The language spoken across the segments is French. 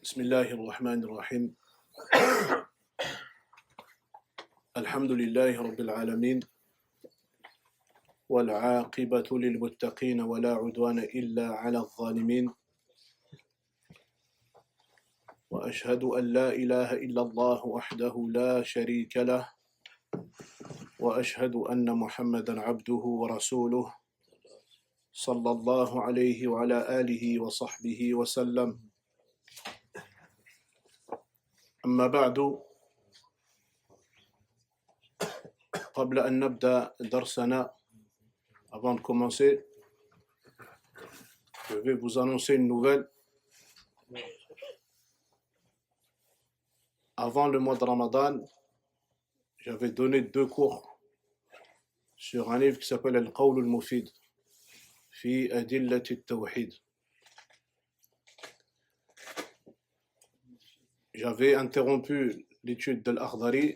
بسم الله الرحمن الرحيم. الحمد لله رب العالمين والعاقبة للمتقين ولا عدوان إلا على الظالمين وأشهد أن لا إله إلا الله وحده لا شريك له وأشهد أن محمدا عبده ورسوله صلى الله عليه وعلى آله وصحبه وسلم. أما بعد، قبل أن نبدأ درسنا، avant de commencer, je vais vous annoncer une nouvelle. Avant le mois de Ramadan, j'avais donné 2 cours sur un livre qui s'appelle Al-Qawl al-Mufid fi Adillat al-Tawhid. J'avais interrompu l'étude de l'Akhdari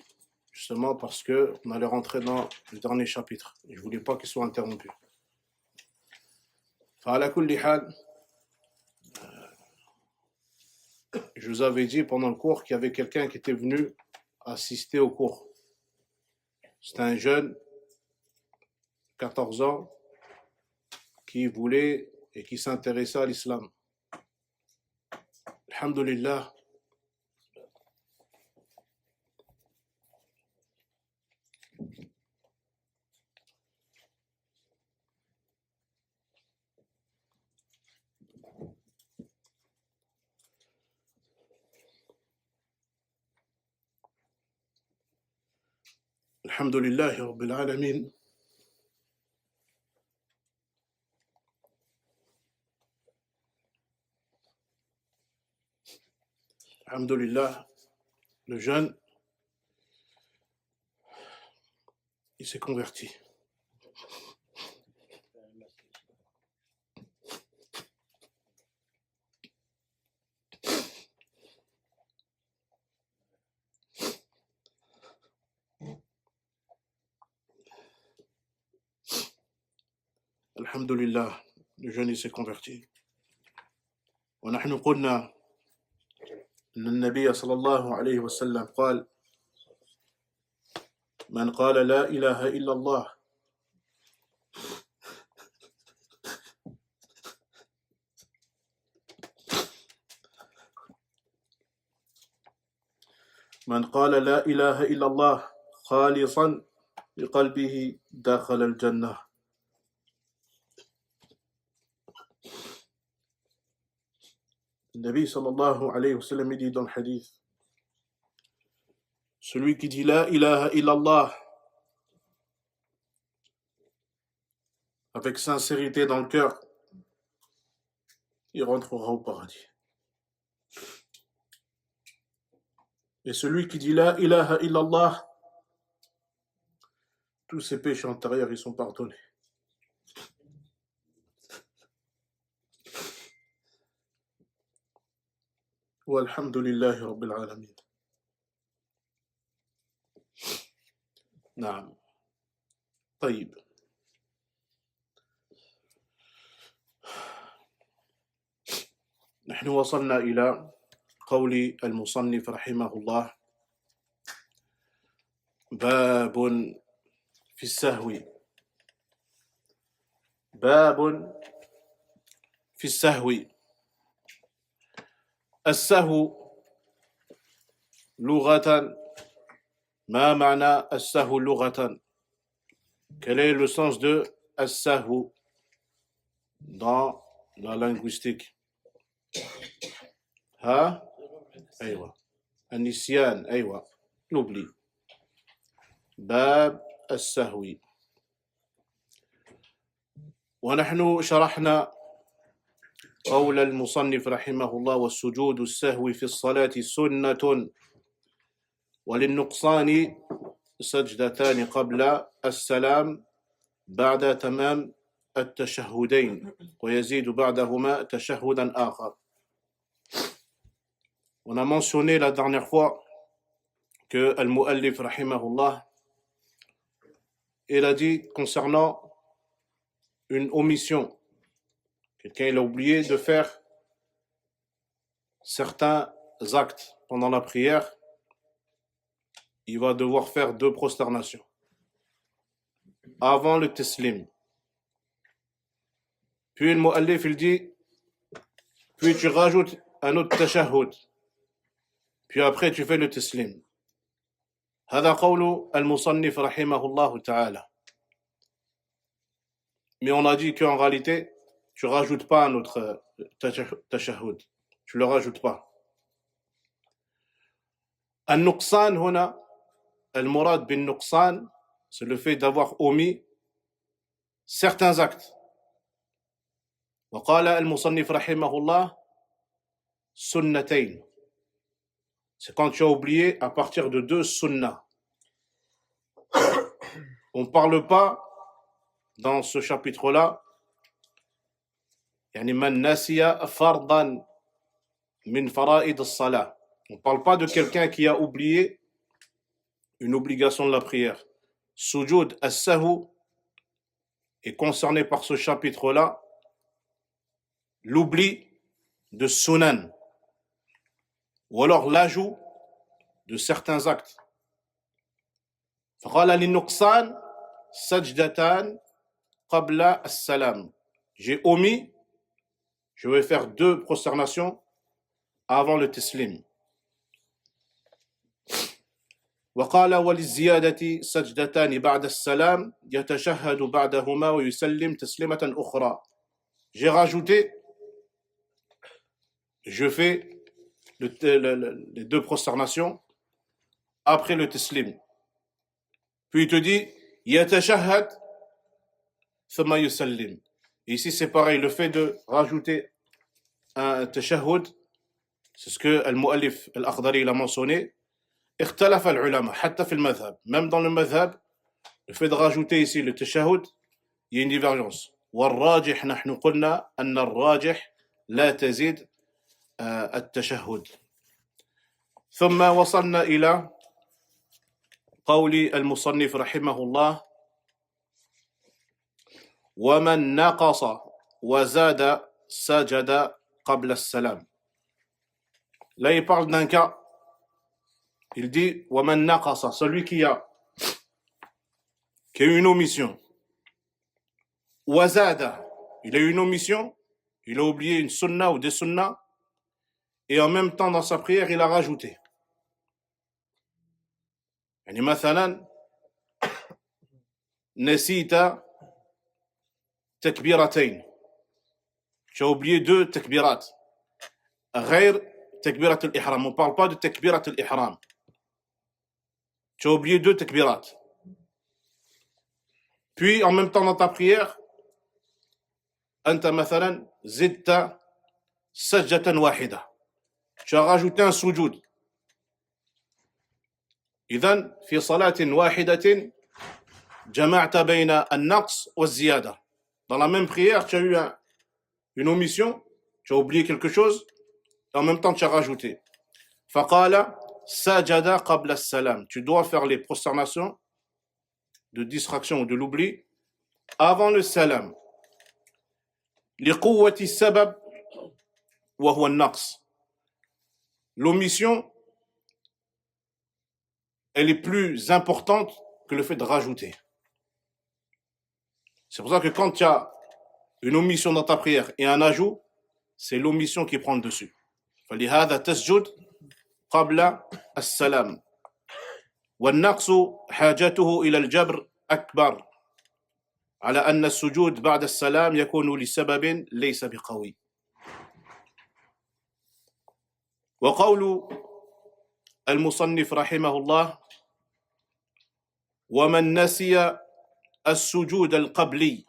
justement parce qu'on allait rentrer dans le dernier chapitre. Je ne voulais pas qu'il soit interrompu. Fa'ala kulli hal, je vous avais dit pendant le cours qu'il y avait quelqu'un qui était venu assister au cours. C'était un jeune, 14 ans, qui voulait et qui s'intéressait à l'islam. Alhamdulillah, Alhamdulillah Rabbil Alamin. Alhamdulillah, le jeune, il s'est converti. Alhamdulillah, le jeune, il s'est converti. ونحن قلنا أن النبي صلى الله عليه وسلم قال: من قال لا إله إلا الله من قال لا إله إلا الله خالصا بقلبه دخل الجنة. Le Nabi sallallahu alayhi wa sallam dit dans le hadith: celui qui dit la ilaha illallah avec sincérité dans le cœur, il rentrera au paradis. Et celui qui dit la ilaha illallah, tous ses péchés antérieurs, ils sont pardonnés. Walhamdulillahi Rabbil Alamin. نعم. طيب. نحن وصلنا إلى قول المصنف رحمه الله: باب في السهو. باب في السهو. السهو لغة، ما معنى السهو لغة؟ Quel est le sens de السهو dans la linguistique? ها؟ أيوة. النسيان، أيوة. l'oubli. باب السهو. ونحن شرحنا قول المصنف رحمه الله: والسجود السهو في الصلاة سنة، وللنقصان سجدتان قبل السلام بعد تمام التشهدين، ويزيد بعدهما تشهدا آخر. On a mentionné la dernière fois que Al-Mu'allif rahimahullah, il a dit concernant une omission, quelqu'un il a oublié de faire certains actes pendant la prière, il va devoir faire 2 prosternations avant le taslim. Puis le mu'allif il dit, puis tu rajoutes un autre tashahhud. Puis après tu fais le taslim. هذا قول المصنف رحمه الله تعالى. Mais on a dit qu'en réalité, tu rajoutes pas un autre tashahhud. Tu le rajoutes pas. النقصان هنا المراد بالنقصان c'est le fait d'avoir omis certains actes. وقال المصنف رحمه الله سنتين. C'est quand tu as oublié à partir de 2 sunnahs. On ne parle pas dans ce chapitre-là يعني من نسي فرضا من فرائض الصلاة. On ne parle pas de quelqu'un qui a oublié une obligation de la prière. Sujud as-sahou est concerné par ce chapitre-là, l'oubli de sunan, ou alors l'ajout de certains actes. فقال للنقصان سجدتان قبل السلام. J'ai omis, je vais faire 2 prosternations avant le taslim. وقال وللزيادة سجدتان بعد السلام يتشهد بعدهما ويسلم تسليمة أخرى. J'ai rajouté, je fais les 2 prosternations après le taslim. Puis il te dit يتشهد ثم يسلم. Ici c'est pareil, le fait de rajouter un tashahhud, c'est ce que al-mu'allif al-Akhdari il a mentionné. اختلف العلماء حتى في المذهب. Même dans le madhab, le fait de rajouter ici le tashahhud, il y a une divergence. والراجح نحن قلنا أن الراجح لا تزيد التشهد. ثم وصلنا إلى قول المصنف رحمه الله ومن نقص وزاد سجد قبل السلام. Là il parle d'un cas. Il dit وَمَنْ نَقَصَ, celui qui a eu une omission. وَزَادَ, il a eu une omission, il a oublié une sunna ou des sunnas, et en même temps dans sa prière, il a rajouté. يعني مثلا نسيت تكبيرتين. Tu as oublié 2 takbirat. غير تكبيرة الإحرام. On ne parle pas de تكبيرة الإحرام. Tu as oublié 2 takbirat. Puis, en même temps dans ta prière, أنت مثلا زدت سجدة واحدة. Tu as rajouté un sujoud. إذن في صلاة واحدة جمعت بين النقص والزيادة. Dans la même prière, tu as eu une omission, tu as oublié quelque chose, et en même temps tu as rajouté. فقال سجد قبل السلام. Tu dois faire les prosternations de distraction ou de l'oubli avant le salam. لقوة السبب وهو النقص. L'omission, elle est plus importante que le fait de rajouter. C'est pour ça que quand tu as une omission dans ta prière et un ajout, c'est l'omission qui prend le dessus. فلهذا تسجد قبل السلام. والنقص حاجته إلى الجبر أكبر على أن السجود بعد السلام يكون لسبب ليس بقوي. وقول المصنف رحمه الله ومن نسي السجود القبلي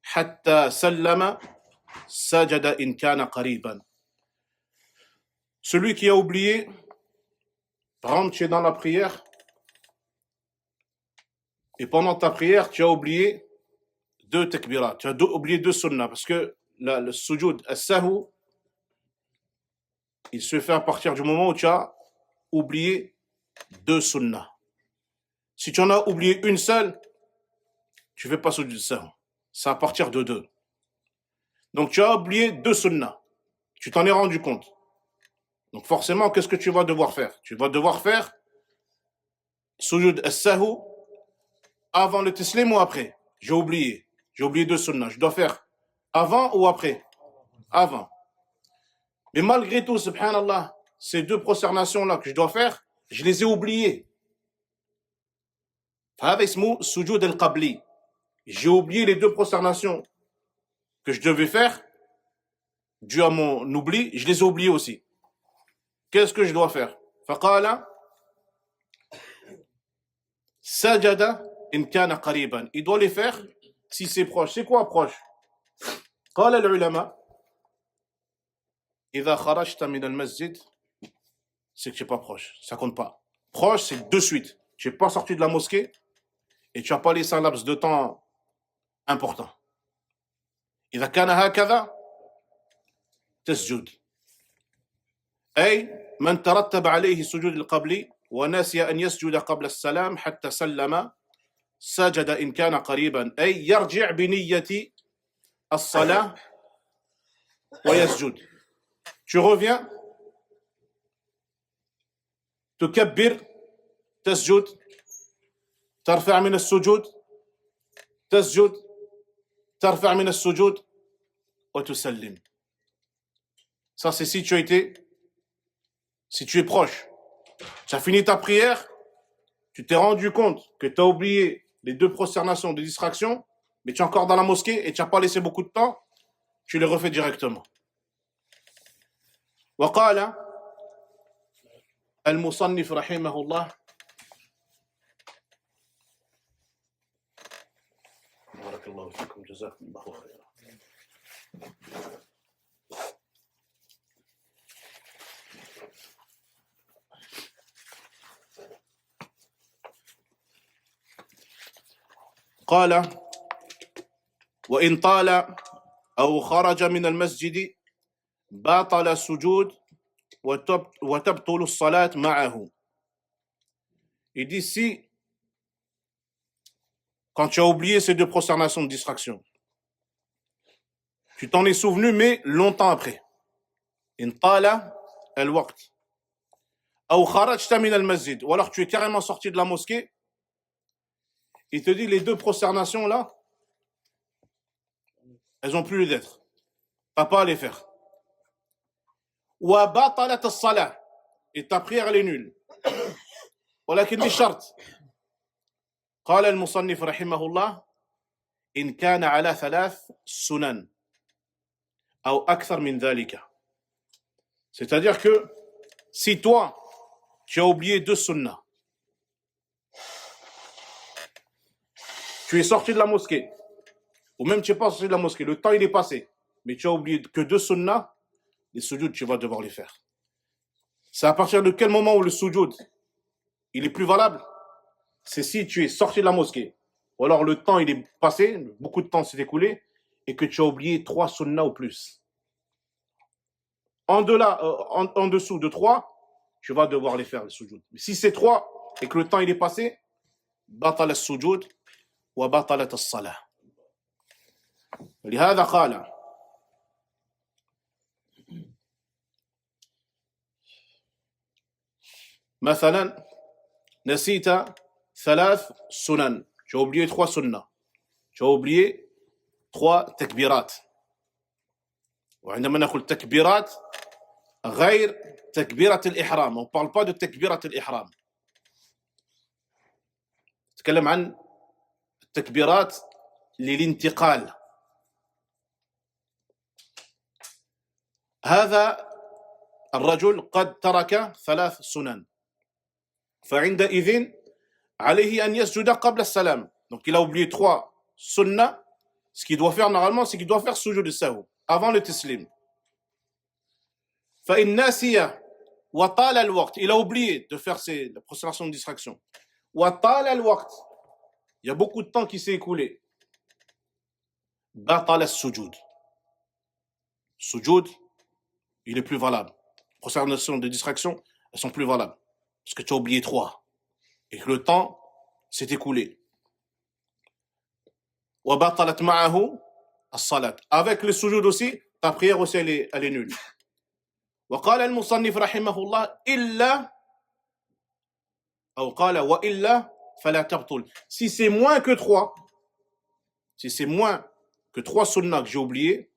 حتى سلم سجد إن كان قريبا. Celui qui a oublié, par exemple, tu es dans la prière, et pendant ta prière, tu as oublié 2 takbirat, tu as oublié 2 sunnah, parce que le sujoud as-sahou, il se fait à partir du moment où tu as oublié 2 sunnah. Si tu en as oublié une seule, tu ne fais pas sujoud as-sahou. C'est à partir de 2. Donc tu as oublié 2 sunnah. Tu t'en es rendu compte. Donc forcément, qu'est-ce que tu vas devoir faire? Tu vas devoir faire sujud as-sahou avant le taslim ou après? J'ai oublié deux sunnah. Je dois faire avant ou après? Avant. Mais malgré tout, subhanallah, ces deux prosternations-là que je dois faire, je les ai oubliées. فهذا اسمه sujud al-qabli. J'ai oublié les deux prosternations que je devais faire, dû à mon oubli, je les ai oubliées aussi. Qu'est-ce que je dois faire? فقال سجد إن كان قريبا. Il doit les faire si c'est proche. C'est quoi proche? قال العلماء إذا خرجت من المسجد, c'est que tu n'es pas proche. Ça compte pas. Proche, c'est de suite. Tu n'es pas sorti de la mosquée et tu n'as pas laissé un laps de temps important. إذا كان هكذا تسجد. أي من ترتب عليه السجود القبلي ونسي أن يسجد قبل السلام حتى سلم سجد إن كان قريبا. أي يرجع بنية الصلاة ويسجد. Tu reviens, تكبر, تسجد, ترفع من السجود, تسجد, ترفع من السجود وتسلم. Ça, c'est si tu es proche. Tu as fini ta prière, tu t'es rendu compte que tu as oublié les deux prosternations de distraction, mais tu es encore dans la mosquée et tu n'as pas laissé beaucoup de temps, tu les refais directement. وقال المصنف رحمه الله بارك الله فيكم جزاكم الله خيرا. قال وإن طال أو خرج من المسجد باطل السجود وتبطل الصلاة معه. Il dit si, quand tu as oublié ces deux prosternations de distraction, tu t'en es souvenu, mais longtemps après. إن طال الوقت أو خرجت من المسجد, ou alors tu es carrément sorti de la mosquée, il te dit les deux prosternations là, elles n'ont plus lieu d'être. Tu n'as pas à les faire. وبطلت الصلاة, et ta prière elle est nulle. ولكن بشرط. قال المصنف رحمه الله إن كان على 3 سنن أو أكثر من ذلك. C'est-à-dire que si toi tu as oublié 2 sunnahs, tu es sorti de la mosquée, ou même tu n'es pas sorti de la mosquée, le temps il est passé, mais tu as oublié que 2 sunnahs, les sujoud, tu vas devoir les faire. C'est à partir de quel moment où le sujoud, il est plus valable? C'est si tu es sorti de la mosquée, ou alors le temps il est passé, beaucoup de temps s'est écoulé, et que tu as oublié 3 sunnahs ou plus. En dessous de 3, tu vas devoir les faire, les sujoud. Mais si c'est 3, et que le temps il est passé, batal as-sujoud, wa batalat as-salah. لهذا قال مثلا نسيت 3 سنن, tu as oublié 3 sunnahs, tu as oublié 3 تكبيرات. وعندما نقول تكبيرات غير تكبيرة الإحرام, on ne parle pas de تكبيرة الإحرام, نتكلم عن التكبيرات للانتقال. هذا الرجل قد ترك 3 سنن, فعندئذ عليه أن يسجد قبل السلام. Donc il a oublié 3 sunnahs. Ce qu'il doit faire normalement, c'est qu'il doit faire sujud al-sahou avant le taslim. فإن ناسي وطال الوقت, il a oublié de faire la prosternation de distraction. وطال الوقت, il y a beaucoup de temps qui s'est écoulé. بطل السجود. Sujud, il est plus valable. Prosternation de distraction, elles sont plus valables. Parce que tu as oublié 3. Et que le temps s'est écoulé. وبطلت معه الصلاة. Avec le sujud aussi, ta prière aussi elle est nulle. وقال المصنف رحمه الله إلا أو قال وإلا فلا تبطل. Si c'est moins que 3, si c'est moins que 3 sunnahs que j'ai oubliés,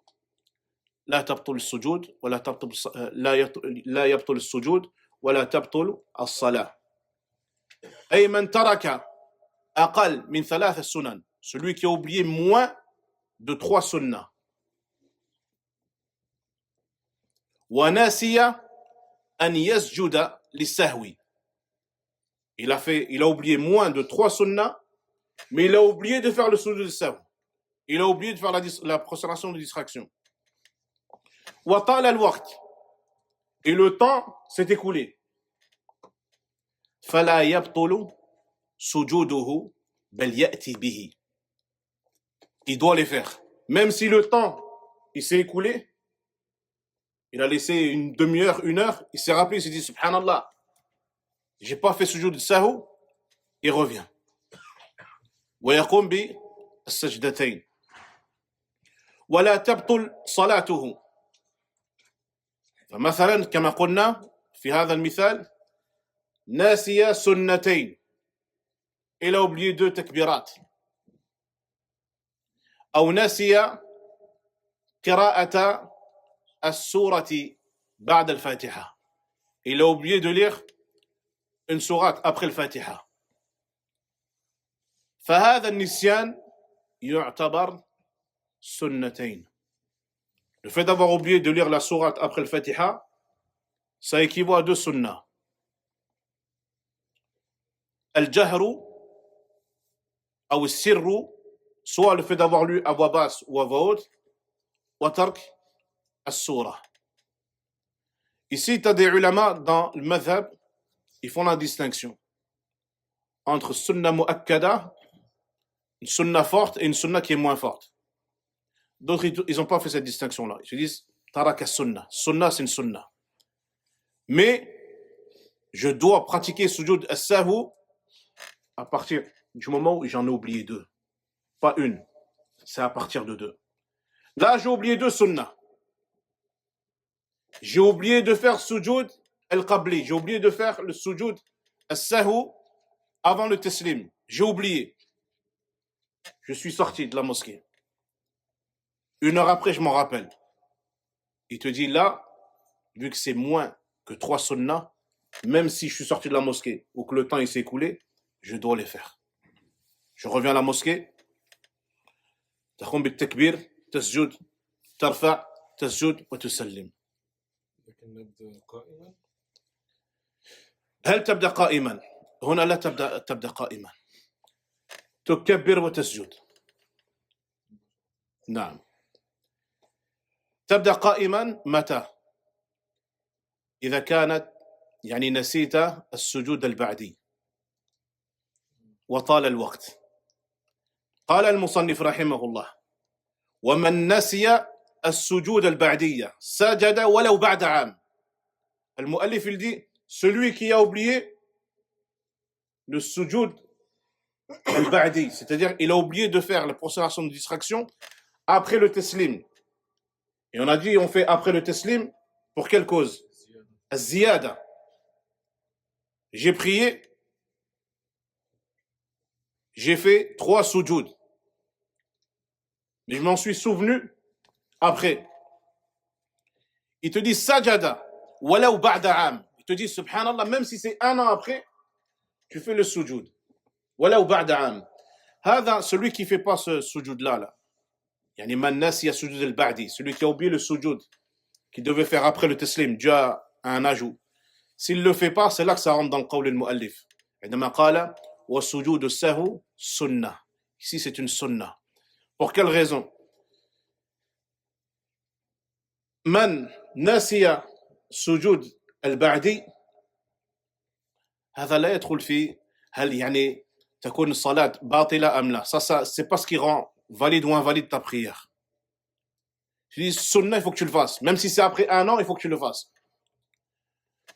لا تبطل السجود ولا تبطل لا يبطل السجود ولا تبطل الصلاة. أي من ترك أقل من 3 sunan, celui qui a oublié moins de 3 sunnahs. وناسي أن يسجد للسهو. Il a oublié moins de 3 sunnahs, mais il a oublié de faire le sujud de sahw. Il a oublié de faire la prosternation de distraction. وطال الوقت. Et le temps s'est écoulé. فلا يبطل سجوده بل يأتي به. Il doit les faire. Même si le temps il s'est écoulé, il a laissé une demi-heure, 1 heure, il s'est rappelé, il s'est dit Subhanallah, j'ai pas fait sujud de sahou, il revient. ويقوم بالسجدتين. ولا تبطل صلاته. فمثلا كما قلنا في هذا المثال ناسي سنتين. Il a oublié 2 تكبيرات. أو ناسي قراءة السورة بعد الفاتحة. Il a oublié de lire une sourate après le Fatiha. فهذا النسيان يعتبر سنتين. Le fait d'avoir oublié de lire la sourate après le Fatiha, ça équivaut à 2 sunnahs. الجهر أو السر, soit le fait d'avoir lu à voix basse ou à voix haute, وترك السورة. Ici, tu as des ulama dans le madhab, ils font la distinction entre sunna mu'akkada, une sunna forte et une sunna qui est moins forte. D'autres, ils n'ont pas fait cette distinction-là. Ils se disent, taraka sunna. Sunna, c'est une sunna. Mais, je dois pratiquer sujud as-sahou à partir du moment où j'en ai oublié 2. Pas une. C'est à partir de 2. Là, j'ai oublié 2 sunnahs. J'ai oublié de faire sujud al-qabli. J'ai oublié de faire le sujud as-sahou avant le taslim. J'ai oublié. Je suis sorti de la mosquée. 1 heure après, je m'en rappelle. Il te dit là, vu que c'est moins que 3 sunnahs, même si je suis sorti de la mosquée ou que le temps il s'est écoulé, je dois les faire. Je reviens à la mosquée. تقوم بالتكبير تسجد ترفع تسجد وتسلم. لكن نبدأ قائما. هل تبدأ قائما؟ هنا لا تبدأ قائما. تكبر وتسجد. نعم. تبدأ قائما متى؟ إذا كانت يعني نسيت السجود البعدي وطال الوقت. قال المصنف رحمه الله ومن نسي السجود البعدية سجد ولو بعد عام. المؤلف il dit celui qui a oublié le sujud al-ba'di, c'est-à-dire il a oublié de faire la prosternation de distraction après le taslim. Et on a dit on fait après le taslim pour quelle cause? Az-ziyada. J'ai prié, j'ai fait 3 sujud. Mais je m'en suis souvenu après. Il te dit sajada walaw ba'da am. Il te dit subhanallah, même si c'est 1 an après, tu fais le sujud. Walaw ba'da am. Hada, celui qui fait pas ce sujud là. Yani man nasiya sujud al-ba'di, celui qui a oublié le sujud qu'il devait faire après le taslim, Dieu a un ajout. S'il le fait pas, c'est là que ça rentre dans le qawl al-mu'allif. عندما قال وسجود السهو سنة. Ici c'est une sunna. Pour quelle raison? من نسي سجود البعدي هذا لا يدخل في هل يعني تكون الصلاة باطلة أم لا. Ça c'est pas ce qui rend valide ou invalide ta prière. Tu dis sunna, il faut que tu le fasses. Même si c'est après 1 an, il faut que tu le fasses.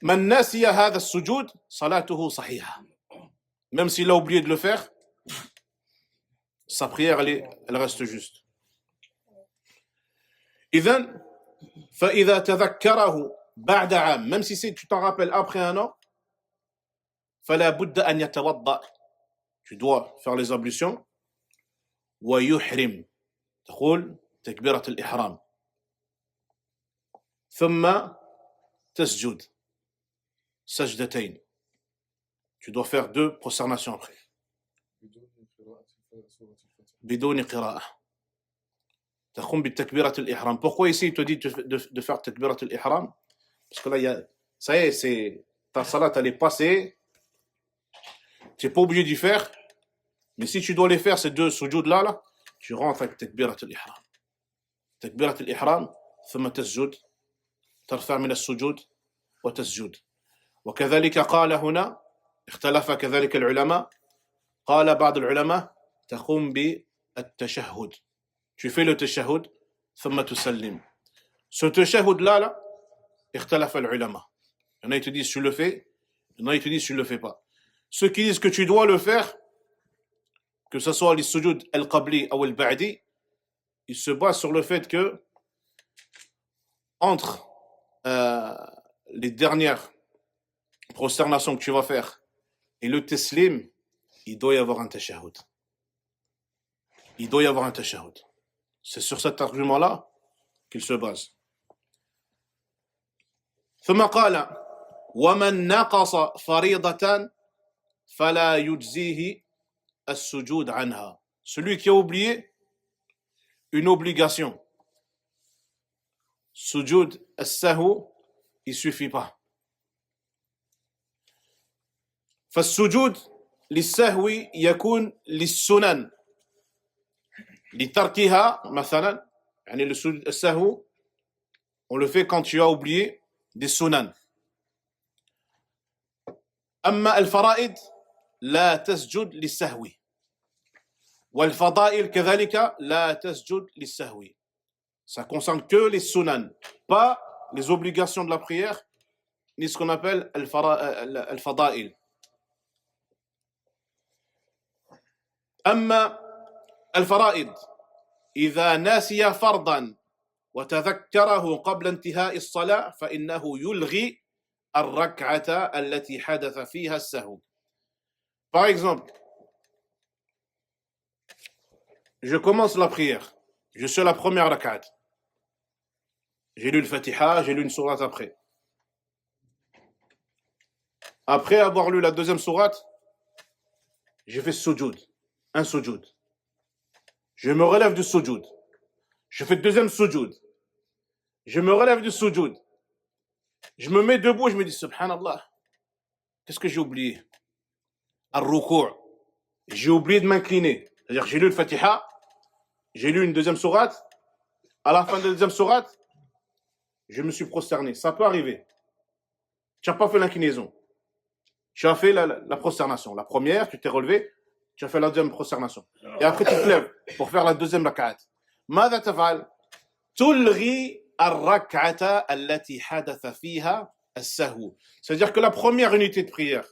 من نسي هذا السجود صلاته صحيحة. Même s'il a oublié de le faire, sa prière elle reste juste. إذن فإذا تذكره بعد عام, même si tu t'en rappelles après un an, فلا بد أن يتوضأ, tu dois faire les ablutions, ويحرم, تقول تكبيرة الإحرام, ثم تسجد سجدتين, tu dois faire 2 prosternations après, بدون قراءة, تقوم بالتكبيرة الإحرام. Pourquoi ici il te dit de faire تكبيرة الإحرام? Parce que là, ça y est, ta salat elle est passée, tu n'es pas obligé d'y faire, mais si tu dois les faire, ces 2 sujoud là, tu rentres avec تكبيرة الإحرام. تكبيرة الإحرام ثم تسجد, ترفع من السجود وتسجد. وكذلك قال هنا, اختلف كذلك العلماء, قال بعض العلماء تقوم بالتشهد, tu fais le tashahhud ثم تسلم. Ce tashahhud là, اختلف العلماء. Il y en a qui te disent tu le fais, il y en a qui te disent tu le fais pas. Ceux qui disent que tu dois le faire, que ce soit les sujud al-qabli ou al-ba'di, ils se basent sur le fait que entre les dernières prosternations que tu vas faire et le taslim, il doit y avoir un tashahhud. Il doit y avoir un tashahhud. C'est sur cet argument-là qu'il se base. ثم قال ومن نقص فريضة فلا يجزيه السجود عنها. Celui qui a oublié une obligation, sujud as-sahw, il suffit pas. فالسجود للسهو يكون للسنن لتركها مثلا, يعني le sujud as-sahw on le fait quand tu as oublié des sunan. أما الفرائض لا تسجد للسهو, والفضائل كذلك لا تسجد للسهو. Ça concerne que les sunan, pas les obligations de la prière, ni ce qu'on appelle al-fada'il. أما الفرائض إذا ناسي فرضا وتذكره قبل انتهاء الصلاة فإنه يلغي الركعة التي حدث فيها السهو. Par exemple, je commence la prière, je suis à la première rak'at, j'ai lu le Fatiha, j'ai lu une sourate après. Après avoir lu la deuxième sourate, j'ai fait sujoud, un sujoud. Je me relève du sujoud, je fais le deuxième sujoud, je me relève du sujoud, je me mets debout, je me dis subhanallah, qu'est-ce que j'ai oublié? Al-ruku', j'ai oublié de m'incliner. C'est-à-dire j'ai lu le Fatiha, j'ai lu une deuxième sourate, à la fin de la deuxième sourate, je me suis prosterné. Ça peut arriver. Tu n'as pas fait l'inclinaison. Tu as fait la prosternation. La première, tu t'es relevé, tu as fait la deuxième prosternation. Et après, tu te lèves pour faire la deuxième rak'at. ماذا تفعل؟ تلغي الركعة التي حدث فيها السهو. C'est-à-dire que la première unité de prière,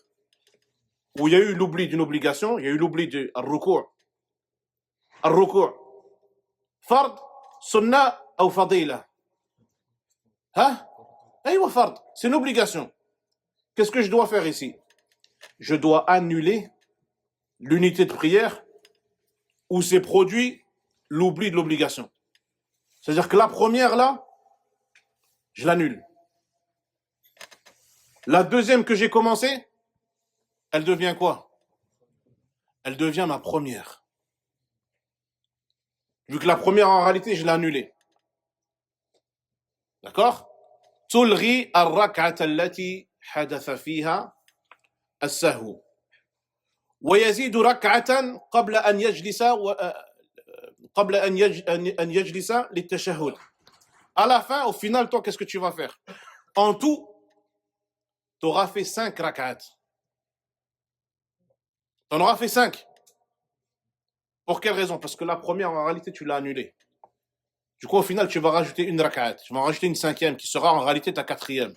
où il y a eu l'oubli d'une obligation, il y a eu l'oubli du al-ruku'. Al-ruku'. Fard, sunna ou fadila? Hein? Aïwa fard, c'est une obligation. Qu'est-ce que je dois faire ici? Je dois annuler l'unité de prière où s'est produit l'oubli de l'obligation. C'est-à-dire que la première là, je l'annule. La deuxième que j'ai commencée, elle devient quoi? Elle devient ma première. Vu que la première en réalité, je l'ai annulée. D'accord? تلغي الركعة التي حدث فيها السهو ويزيد ركعة قبل أن يجلس أن يجلس للتشهد. À la fin, au final, toi, qu'est-ce que tu vas faire? En tout, tu auras fait 5 rak'at. Tu en auras fait 5. Pour quelle raison? Parce que la première, en réalité, tu l'as annulée. Du coup, au final, tu vas rajouter une rak'at. Tu vas en rajouter une 5e qui sera en réalité ta 4e.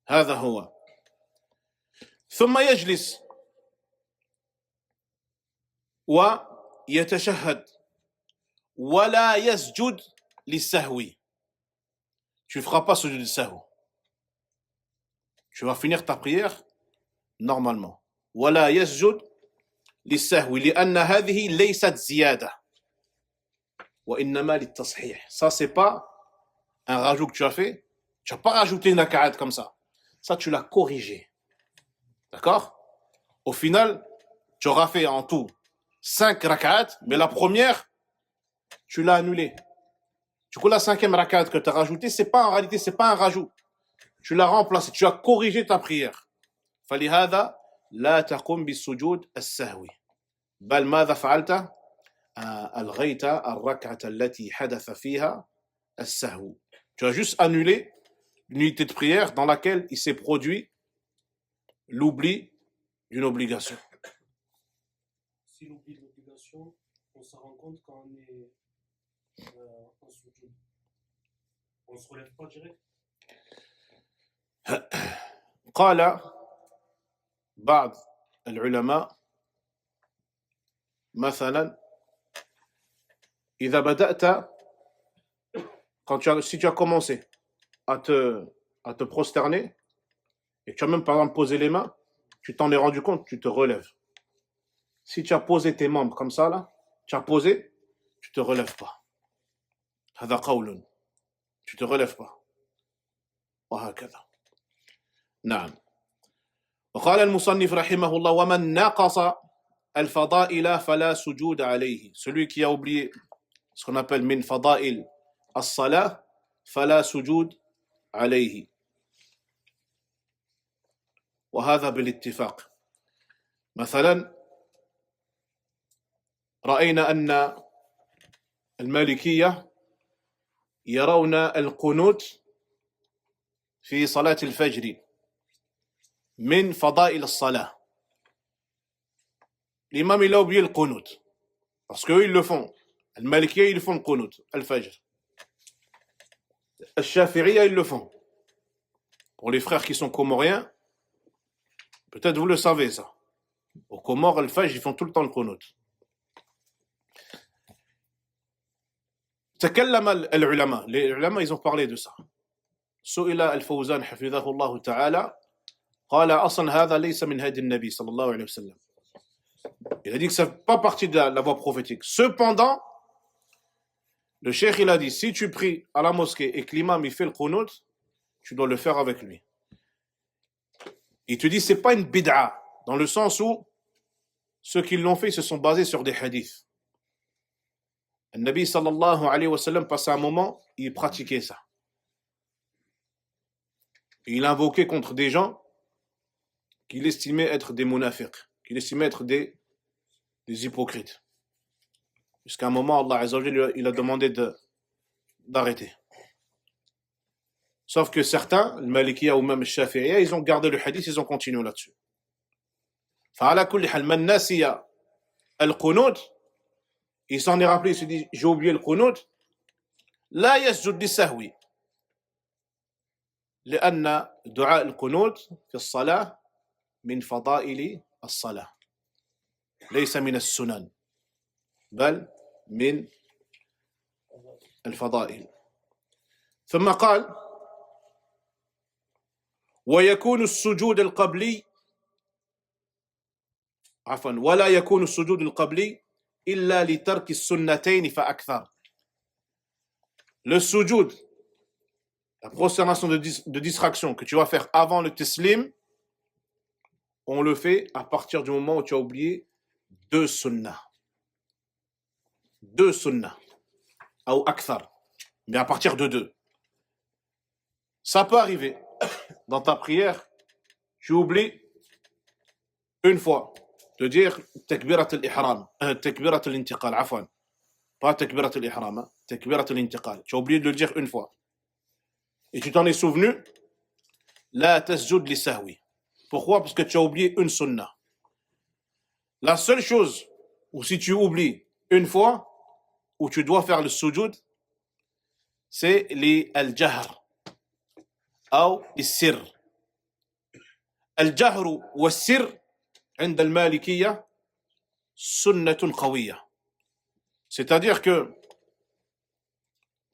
هذا هو. ثم يجلس ويتشهد ولا يسجد للسهو. tu ne feras pas sujud al-sahw. Tu vas finir ta prière normalement. ولا يسجد للسهو لأن هذه ليست زيادة وإنما للتصحيح. Ça, c'est pas un rajout que tu as fait. Tu n'as pas rajouté une raka'at comme ça. Ça, tu l'as corrigé. D'accord? Au final, tu auras fait en tout 5 raka'at, mais la première, tu l'as annulée. Du coup, la 5e raka'at que tu as rajoutée, c'est pas en réalité, c'est pas un rajout. Tu l'as remplacé, tu as corrigé ta prière. فلهذا لا تقم بالسجود السهوي بل ماذا فعلت؟ ألغيت الركعة التي حدث فيها السهو. Tu as juste annulé une unité de prière dans laquelle il s'est produit l'oubli d'une obligation. Si l'oubli de l'obligation, on s'en rend compte quand on est en sujoud. On ne se relève pas direct. قال بعض العلماء مثلا إذا بدأت si tu as commencé à te prosterner et que tu as même par exemple posé les mains, tu t'en es rendu compte, tu te relèves. Si tu as posé tes membres comme ça là, tu as posé, tu te relèves pas. هذا قول. Tu te relèves pas. وهكذا. نعم. وقال المصنف رحمه الله ومن نقص الفضائل فلا سجود عليه. Celui qui a oublié ce qu'on appelle من فضائل الصلاة فلا سجود عليه. وهذا بالاتفاق. مثلا رأينا أن المالكية يرون القنوت في صلاة الفجر من فضائل الصلاة. L'imam il a oublié le qunut parce qu'eux ils le font. المالكية ils le font le qunut, al-fajr. الشافعية ils le font. Pour les frères qui sont comoriens, peut-être vous le savez ça. Aux Comores, al-fajr ils font tout le temps le qunut. تكلم العلماء. Les ulama ils ont parlé de ça. سئل الفوزان حفظه الله تعالى قال أصلا هذا ليس من هدي النبي صلى الله عليه وسلم. Il a dit que ça ne fait pas partie de la voie prophétique. Cependant, le cheikh il a dit si tu pries à la mosquée et que l'imam il fait le qunut, tu dois le faire avec lui. Il te dit c'est pas une bid'a dans le sens où ceux qui l'ont fait se sont basés sur des hadiths. Le Nabi sallallahu alayhi wa sallam passait un moment, il pratiquait ça. Et il invoquait contre des gens qu'il estimait être des munafiqs, qu'il estimait être des hypocrites. Jusqu'à un moment, Allah Azza wa Jalla, il a demandé d'arrêter. Sauf que certains, le Malikiya ou même le Shafi'iyya, ils ont gardé le hadith, ils ont continué là-dessus. فعلى كل حال من نسي القنوت, il s'en est rappelé, il se dit j'ai oublié le qunut, لا يسجد للسهو لأن دعاء القنوت في الصلاة من فضائل الصلاة ليس من السنن بل من الفضائل. ثم قال ويكون السجود القبلي عفوا ولا يكون السجود القبلي إلا لترك السنتين فأكثر. Le sujoud, la prosternation de distraction que tu vas faire avant le taslim, on le fait à partir du moment où tu as oublié 2 sunnahs. 2 sunnahs. Ou akthar. Mais à partir de 2. Ça peut arriver. Dans ta prière, tu oublies une fois de dire takbirat al-ihram, takbirat al-intiqal, afwan. Pas takbirat al-ihram, takbirat al-intiqal. Tu as oublié de le dire une fois. Et tu t'en es souvenu, la tasjud li sahwi. Pourquoi? Parce que tu as oublié une sunnah. La seule chose où si tu oublies une fois, où tu dois faire le sujoud, c'est les al-jahr ou les sir. Al-jahr ou sir عند المالكية سنة قوية. C'est-à-dire que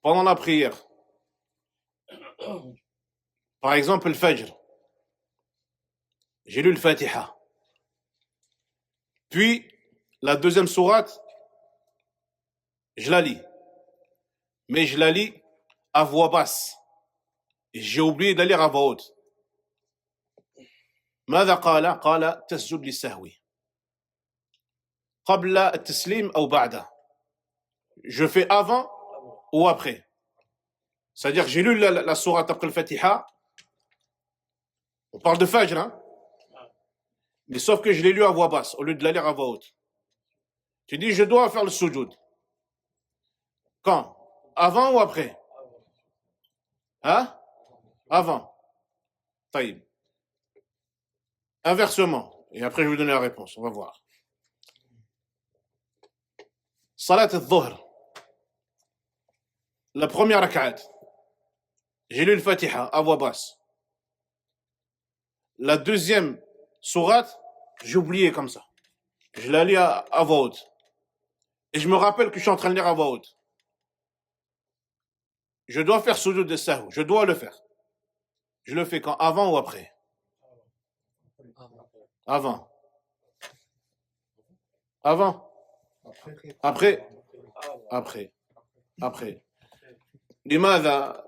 pendant la prière, Par exemple, le Fajr. J'ai lu le Fatiha. Puis, la deuxième sourate, je la lis. Mais je la lis à voix basse. Et j'ai oublié de la lire à voix haute. ماذا قال؟ قال تسجد للسهو قبل التسليم أو بعده. Je fais avant ou après. C'est-à-dire que j'ai lu la sourate après le Fatiha. On parle de Fajr, hein? Mais sauf que je l'ai lu à voix basse au lieu de la lire à voix haute. Tu dis, je dois faire le sujoud. Quand? Avant ou après? Hein? Avant. Taïb. Inversement. Et après, je vais vous donner la réponse. On va voir. Salat al-Dhuhr. La première rak'at. J'ai lu le Fatiha à voix basse. La deuxième sourate, j'ai oublié comme ça. Je la lis à voix haute. Et je me rappelle que je suis en train de lire à voix haute. Je dois faire sujoud de sahou. Je dois le faire. Je le fais quand? Avant ou après? Avant. Avant. Après. Après. Après. Limadha.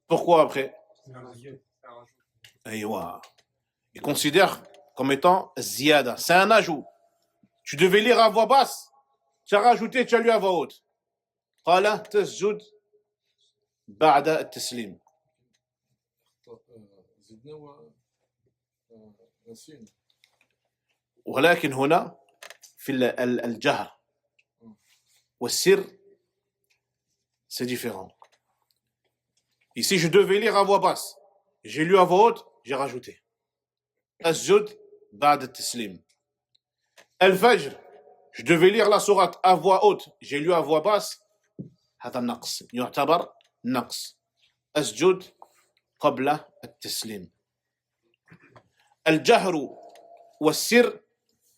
Pourquoi après? Aïwa. Il considère comme étant ziyada. C'est un ajout. Tu devais lire à voix basse. Tu as rajouté, tu as lu à voix haute. قال تسجد بعد التسليم. ولكن هنا في الجهر والسر c'est différent. Ici, je devais lire à voix basse. J'ai lu à voix haute, j'ai rajouté. Asjud ba'd al-taslim. Al-Fajr, je devais lire la sourate à voix haute, j'ai lu à voix basse. هذا نقص يعتبر نقص. أسجد قبل التسليم. الجهر والسر,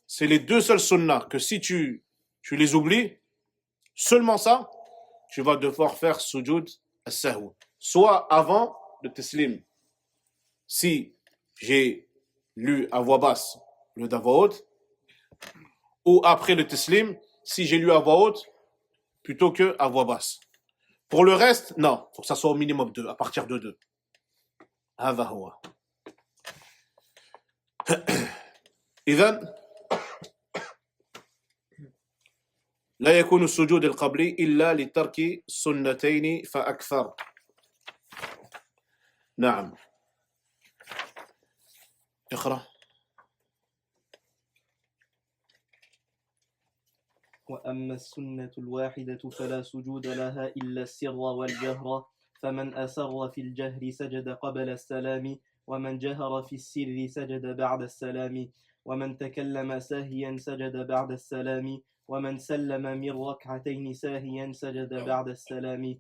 c'est les deux seuls sunnahs que si tu les oublies, seulement ça, tu vas devoir faire sujoud as-sahw. Soit avant le taslim, si j'ai lu à voix basse au lieu d'à voix haute, ou après le taslim, si j'ai lu à voix haute plutôt que à voix basse. Pour le reste, non, il faut que ça soit au minimum 2, à partir de 2. هذا هو. إذن لا يكون السجود القبلي إلا لترك سنتين فأكثر. نعم. اقرأ. وأما السنة الواحدة فلا سجود لها إلا السر والجهر فمن أسر في الجهر سجد قبل السلام ومن جهر في السر سجد بعد السلام ومن تكلم ساهيا سجد بعد السلام ومن سلم من ركعتين ساهيا سجد بعد السلام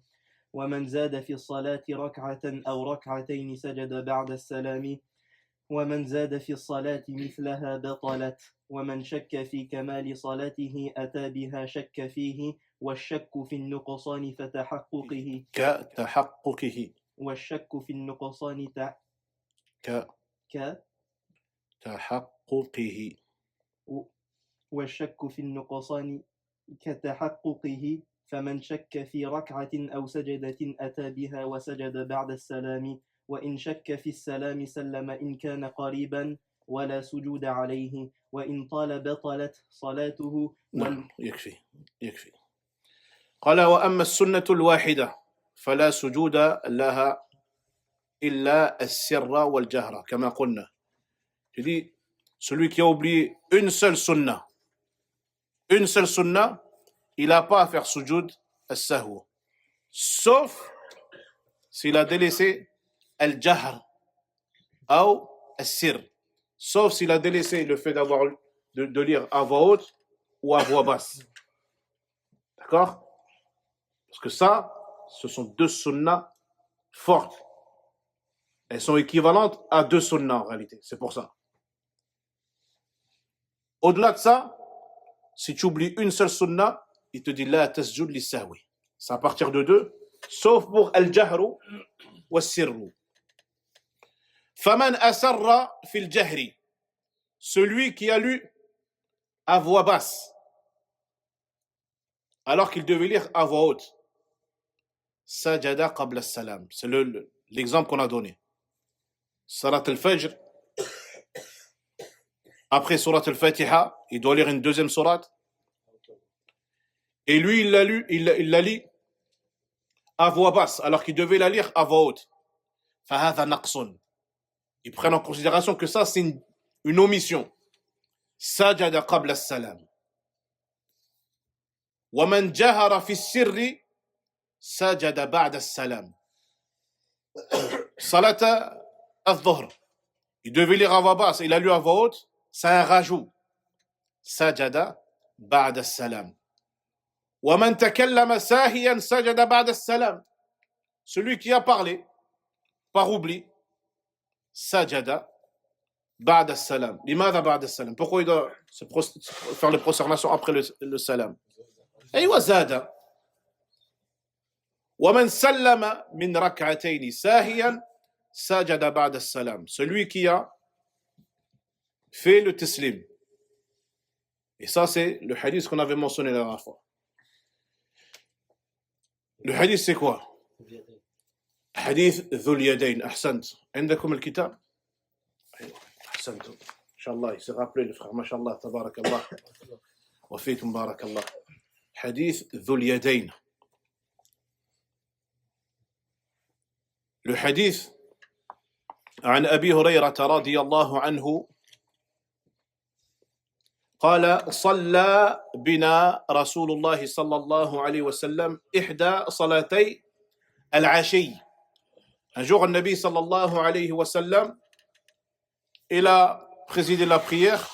ومن زاد في الصلاة ركعة أو ركعتين سجد بعد السلام ومن زاد في الصلاة مثلها بطلت ومن شك في كمال صلاته أتى بها شك فيه والشك في النقصان فتحققه كتحققه والشك في النقصان كتحققه والشك في النقصان كتحققه فمن شك في ركعة أو سجدة أتى بها وسجد بعد السلام وإن شك في السلام سلم إن كان قريبا ولا سجود عليه وإن طال بطلت صلاته. نعم يكفي. قال وأما السنة الواحدة فلا سجود لها إلا السر والجهر كما قلنا. Je dis, celui qui a oublié une seule sunnah, il n'a pas à faire sujoud as-sahw, sauf s'il a délaissé al-jahr ou al-sir, sauf s'il a délaissé le fait de lire à voix haute ou à voix basse. D'accord? Parce que ça, ce sont deux sunnahs fortes. Elles sont équivalentes à deux sunnahs en réalité. C'est pour ça. Au-delà de ça, si tu oublies une seule sunnah, il te dit la tasjud li sahwi. C'est à partir de 2, sauf pour al-jahru والسر. فمن أسر في الجهر, celui qui a lu à voix basse alors qu'il devait lire à voix haute. Sajada qabla salam. C'est l'exemple qu'on a donné. Salat al-Fajr, après Surat al-Fatiha, il doit lire une deuxième sourate. Et lui, il l'a lu à voix basse, alors qu'il devait la lire à voix haute. Fahadha naqsun. Ils prennent en considération que ça, c'est une omission. Sajada qabla salam. ومن جهر في السر سجد بعد السلام. Salat al-Dhuhr. Il devait lire à voix basse, il a lu à voix haute, c'est un rajout. Sajada ba'da salam. Wa man takallama sahiyan sajada ba'da salam. Celui qui a parlé par oubli, sajada ba'da salam. Limadha ba'da salam? Pourquoi il doit faire les prosternations après le salam? Aywa zada. Wa man sallama min rak'atayn sahiyan sajada ba'da salam. Celui qui a fait le taslim. Et ça, c'est le hadith qu'on avait mentionné la dernière fois. Le hadith, c'est quoi? Hadith Dhul Yadayn. Ahsant. عندكم الكتاب? أحسنتم. إن شاء الله يصير rappelé le frère. ما شاء الله تبارك الله. وفيكم بارك الله. حديث ذو اليدين. Le hadith عن أبي هريرة رضي الله عنه قال صلى بنا رسول الله صلى الله عليه وسلم إحدى صلاتي العشي. Un jour, le Nabi sallallahu alayhi wa sallam, il a présidé la prière,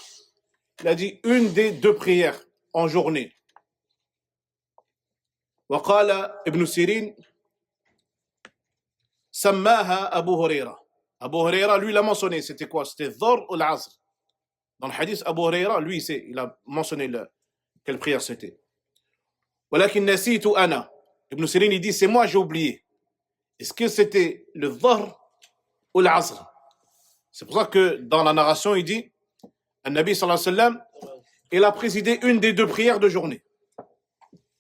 il a dit une des deux prières en journée. وقال ابن سيرين سماها أبو هريرة. Abu Huraira, lui, l'a mentionné. C'était quoi? C'était Dhuhr ou l'Asr. Dans le hadith, Abu Huraira, lui, il a mentionné quelle prière c'était. ولكن نسيت أنا. Ibn Sirin, il dit, c'est moi, j'ai oublié. Est-ce que c'était le Dhuhr ou l'Asr? C'est pour ça que dans la narration, il dit, le Nabi sallallahu alayhi wa sallam, il a présidé une des deux prières de journée.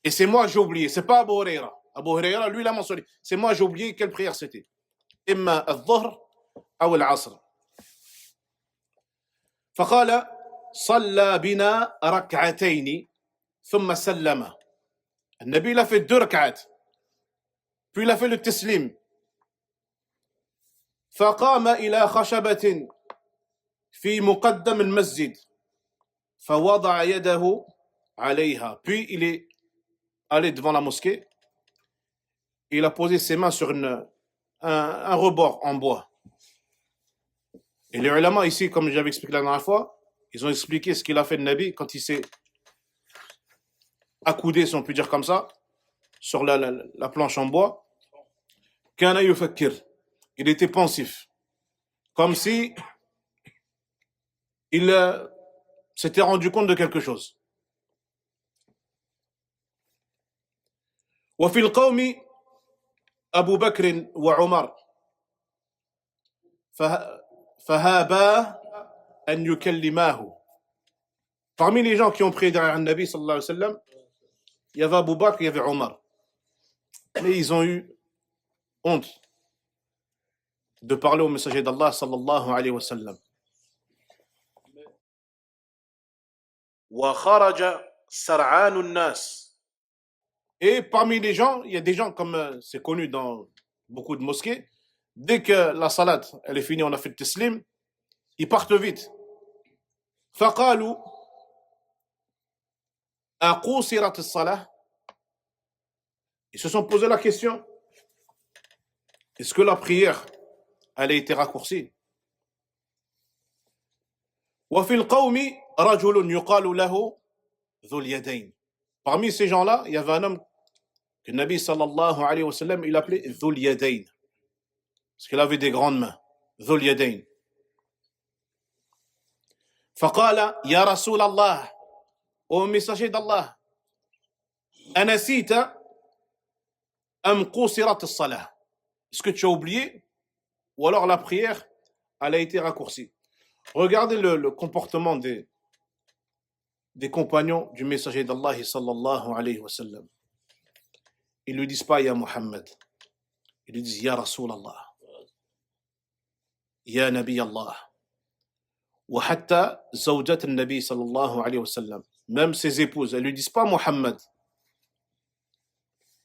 Et c'est moi, j'ai oublié. C'est pas Abu Huraira. Abu Huraira, lui, il a mentionné. C'est moi, j'ai oublié quelle prière c'était. إما الظهر أو العصر. فقال صلى بنا ركعتين ثم سلم. النبي l'a fait deux ركعات. Puis il a fait le taslim. فقام إلى خشبة في مقدم المسجد فوضع يده عليها. Puis il est allé devant la mosquée. Il a posé ses mains sur un rebord en bois. Et les ulama ici, comme j'avais expliqué la dernière fois, ils ont expliqué ce qu'il a fait le Nabi quand il s'est accoudé, si on peut dire comme ça, sur la planche en bois. Kana yufakkir. Il était pensif. Comme si il s'était rendu compte de quelque chose. وفي القوم أبو بكر وعمر فهابا أن يكلماه. Parmi les gens qui ont prié derrière le Nabi sallallahu alayhi wa sallam, il y avait Abu Bakr, il y avait Omar. Mais ils ont eu honte de parler au messager d'Allah sallallahu alayhi wa sallam. وخرج سرعان الناس. Et parmi les gens, il y a des gens comme c'est connu dans beaucoup de mosquées, dès que la salat elle est finie, on a fait le taslim, ils partent vite. فقالوا أقصرت الصلاة. Ils se sont posé la question, est-ce que la prière elle a été raccourcie? وفي القوم رجل يقال له ذو اليدين. Parmi ces gens-là, il y avait un homme que le Nabi sallallahu alayhi wa sallam il appelait Dhul Yadayn, parce qu'il avait des grandes mains. Dhul Yadayn. فقال يا رسول الله, ô messager d'Allah, أنسيت أم قصرت الصلاة. est-ce que tu as oublié ou alors la prière, elle a été raccourcie. Regardez le comportement des compagnons du messager d'Allah sallallahu alayhi wa sallam. Ils ne lui disent pas Ya Muhammad, ils lui disent Ya Rasulallah, Ya Nabi Allah. وحتى زوجة النبي صلى الله عليه وسلم, même ses épouses, elles ne lui disent pas Muhammad,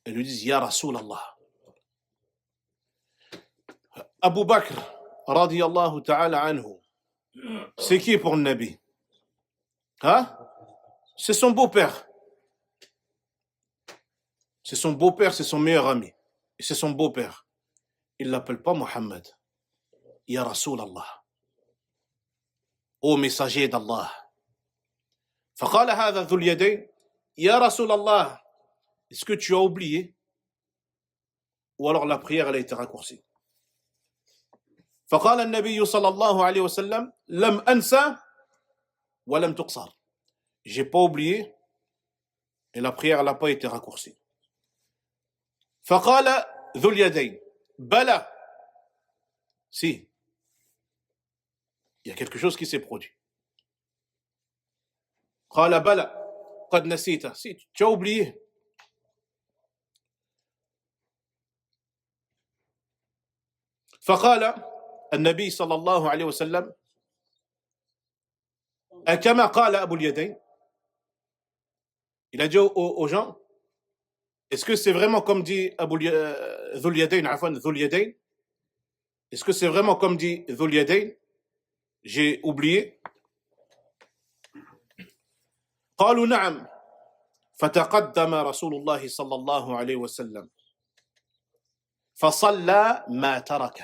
elles lui disent Ya Rasulallah. Abu Bakr, radiyallahu ta'ala anhu, c'est qui pour le Nabi? Hein? C'est son beau-père. C'est son beau-père, c'est son meilleur ami. Et c'est son beau-père. Il ne l'appelle pas Muhammad. Ya Rasulallah. Ô messager d'Allah. فقال هذا ذو اليدين يا رسول الله. Est-ce que tu as oublié? Ou alors la prière elle a été raccourcie. فقال النبي صلى الله عليه وسلم لم أنسى ولم تقصر. J'ai pas oublié et la prière n'a pas été raccourcie. فقال ذو اليدين بلى. Si. Il y a quelque chose qui s'est produit. قال بلى قد نسيت. Si, tu as oublié. فقال النبي صلى الله عليه وسلم أكما قال أبو اليدين. Il a dit aux gens, est-ce que c'est vraiment comme dit ذو اليدين, عفوا ذو اليدين, est-ce que c'est vraiment comme dit ذو اليدين? J'ai oublié. قالوا نعم. فتقدم رسول الله صلى الله عليه وسلم فصلى ما ترك.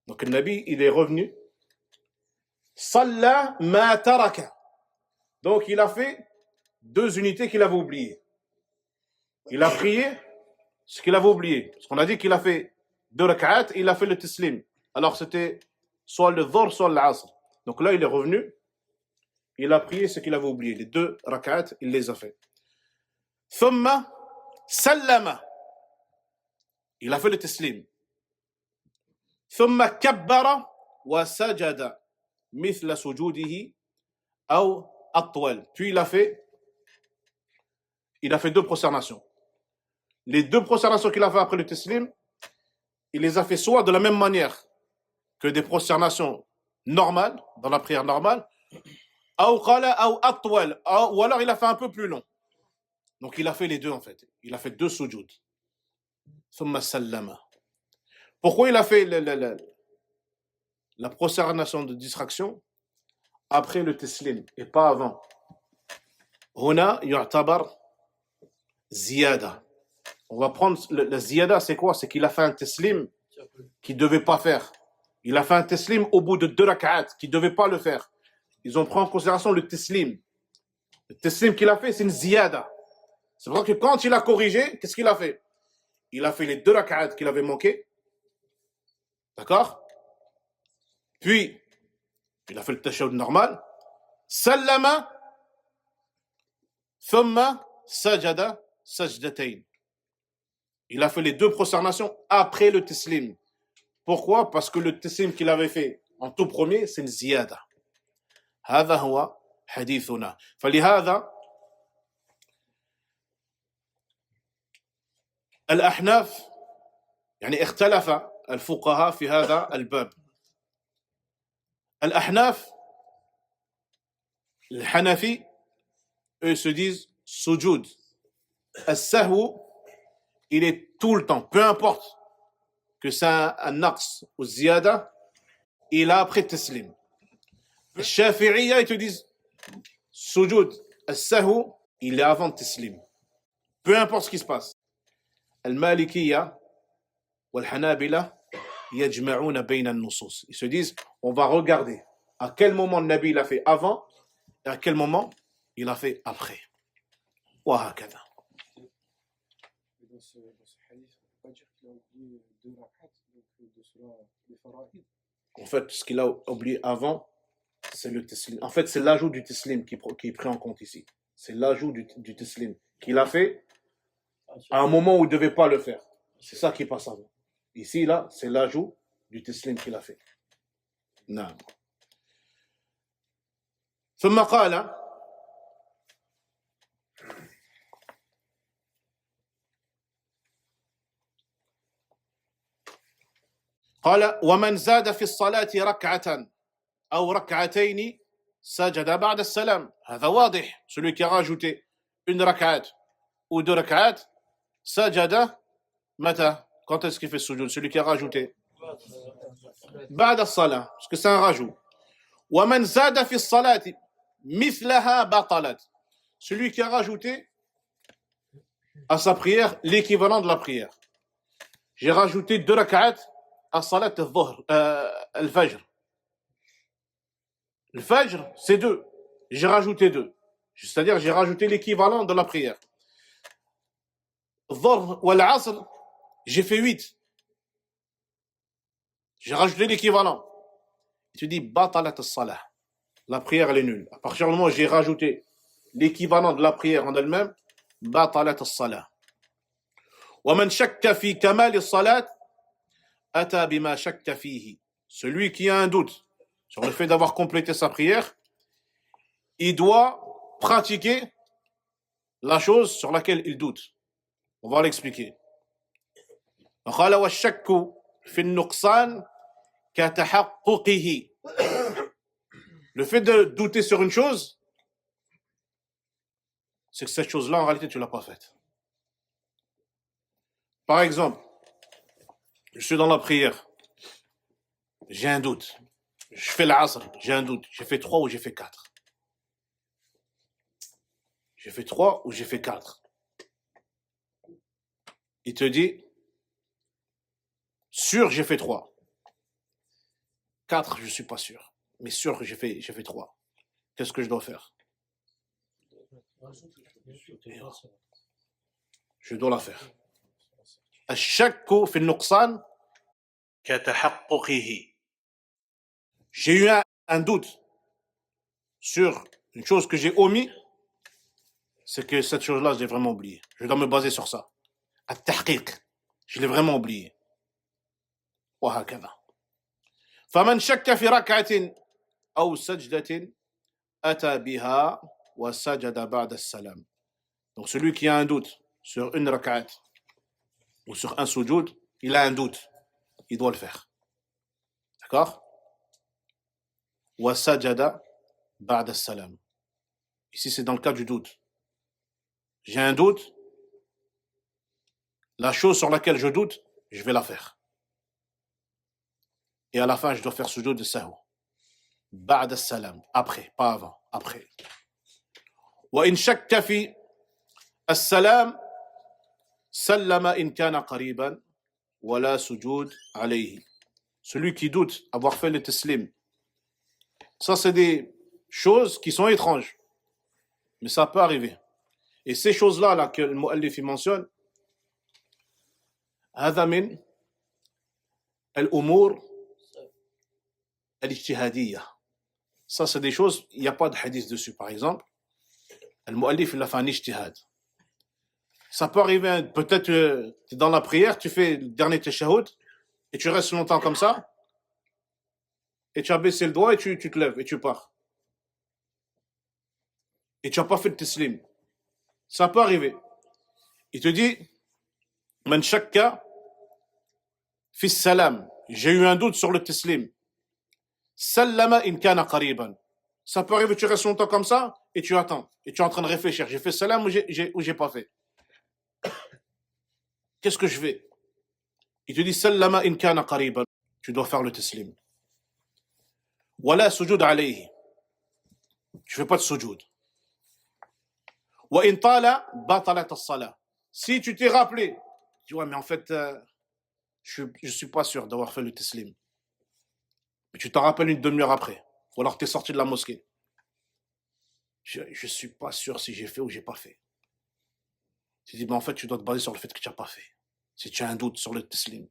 Donc le Nabi, il est revenu. صلى ما ترك. Donc il a fait 2 unités qu'il avait oubliées. Il a prié ce qu'il avait oublié. Parce qu'on a dit qu'il a fait 2 rak'at, il a fait le tislim. Alors c'était soit le dhur, soit l'asr. Donc là, il est revenu. Il a prié ce qu'il avait oublié. Les 2 rak'at, il les a fait. ثم سلم. Il a fait le tislim. ثم كبر وسجد مثل سجوده أو أطول. Puis il a fait 2 prosternations. Les 2 prosternations qu'il a fait après le taslim, il les a fait soit de la même manière que des prosternations normales, dans la prière normale, ou alors il a fait un peu plus long. Donc il a fait les 2 en fait. Il a fait 2 sujoud. ثم سلم. Pourquoi il a fait la prosternation de distraction après le taslim et pas avant? هنا يعتبر زيادة. On va prendre la ziyada, c'est quoi? C'est qu'il a fait un taslim qu'il ne devait pas faire. Il a fait un taslim au bout de 2 rak'at qu'il ne devait pas le faire. Ils ont pris en considération le taslim. Le taslim qu'il a fait, c'est une ziyada. C'est pour ça que quand il a corrigé, qu'est-ce qu'il a fait? Il a fait les 2 rak'at qu'il avait manqué. D'accord? Puis, il a fait le tashahhud normal. Sallama, thumma sajada sajdatayn. Il a fait les 2 prosternations après le taslim. Pourquoi? Parce que le taslim qu'il avait fait en tout premier, c'est une ziyada. هذا هو حديثنا. فلهذا الأحناف يعني اختلف الفقهاء في هذا الباب. الأحناف, الحنفي, eux se disent sujud. السهو, il est tout le temps, peu importe que c'est un naqs ou ziyada, il a après taslim. Les Shafi'iyya, ils te disent sujud, al-sahu, il est avant taslim. Peu importe ce qui se passe. Al-Malikiyya ou al-Hanabila, yajma'una bayna an-nusus. Ils se disent, on va regarder à quel moment le Nabi il a fait avant et à quel moment il a fait après. Wa hakadha. Dans ce hadith, on ne peut pas dire qu'il a oublié 2 rak'at, donc de cela, les fara'id. En fait, ce qu'il a oublié avant, c'est le taslim. En fait, c'est l'ajout du taslim qui est pris en compte ici. C'est l'ajout du taslim qu'il a fait à un moment où il ne devait pas le faire. C'est ça qui passe avant. Ici, là, c'est l'ajout du teslim qu'il a fait. Non. ثم قال ومن زاد في الصلاة ركعة أو ركعتين سجد بعد السلام. هذا واضح. Celui qui a rajouté une rak'at ou deux rak'at سجد متى? Quand est-ce qu'il fait sujoud? Celui qui a rajouté بعد الصلاة, parce que c'est un rajout. ومن زاد في الصلاة مثلها بطلت. Celui qui a rajouté à sa prière l'équivalent de la prière. J'ai rajouté deux rak'at à salat al-dhuhr, al-fajr. Le fajr, c'est deux. J'ai rajouté deux. C'est-à-dire, j'ai rajouté l'équivalent de la prière. Dhuhr ou al-asr, j'ai fait 8. J'ai rajouté l'équivalent. Tu dis, batalat al-salah. La prière, elle est nulle. À partir du moment où j'ai rajouté l'équivalent de la prière en elle-même, batalat al-salah. ومن شك في كمال الصلاة أتى بما شك فيه. Celui qui a un doute sur le fait d'avoir complété sa prière, il doit pratiquer la chose sur laquelle il doute. On va l'expliquer. قال والشك في النقصان كتحققه. Le fait de douter sur une chose, c'est que cette chose-là, en réalité, tu ne l'as pas faite. Par exemple, je suis dans la prière, j'ai un doute. Je fais l'asr, j'ai un doute. J'ai fait 3 ou j'ai fait 4. J'ai fait 3 ou j'ai fait 4. Il te dit, sûr, j'ai fait 3. 4, je ne suis pas sûr. Mais sûr que j'ai fait 3. Qu'est-ce que je dois faire? Je dois la faire. الشك في النقصان كتحققه. J'ai eu un doute sur une chose que j'ai omis, c'est que cette chose-là, je l'ai vraiment oubliée. Je dois me baser sur ça. التحقيق. Je l'ai vraiment oublié. وهكذا. فمن شك في ركعة أو سجدة أتى بها وسجد بعد السلام. Donc celui qui a un doute sur une rak'at ou sur un sujoud, il a un doute. Il doit le faire. D'accord? وسجد بعد السلام. Ici, c'est dans le cas du doute. J'ai un doute. La chose sur laquelle je doute, je vais la faire. Et à la fin, je dois faire sujoud de sahou. بعد السلام. Après, pas avant. Après. وإن شك في السلام سلم إن كان قريبا ولا سجود عليه. Celui qui doute avoir fait le teslim. Ça, c'est des choses qui sont étranges. Mais ça peut arriver. Et ces choses-là là, que le mu'allif mentionne, هذا من الأمور الاجتهادية. Ça, c'est des choses, il n'y a pas de hadith dessus. Par exemple, le mu'allif, il a fait un ijtihad. Ça peut arriver, peut-être tu es dans la prière, tu fais le dernier tashahhud, et tu restes longtemps comme ça, et tu as baissé le doigt, et tu te lèves, et tu pars. Et tu n'as pas fait le teslim. Ça peut arriver. Il te dit, man shakka fi salam. J'ai eu un doute sur le teslim. Sallama in kana qariban. Ça peut arriver, tu restes longtemps comme ça, et tu attends. Et tu es en train de réfléchir. J'ai fait salam ou j'ai pas fait. Qu'est-ce que je fais? Il te dit, Sallama in kana qariban. Tu dois faire le teslim. Wala sujud alayhi. Tu fais pas de sujud. Wa in tala batalat as-salah. Si tu t'es rappelé, tu vois, mais en fait, je suis pas sûr d'avoir fait le teslim. Mais tu t'en rappelles une demi-heure après. Ou alors tu es sorti de la mosquée. Je suis pas sûr si j'ai fait ou j'ai pas fait. Tu dis, mais en fait, tu dois te baser sur le fait que tu n'as pas fait. Si tu as un doute sur le teslim.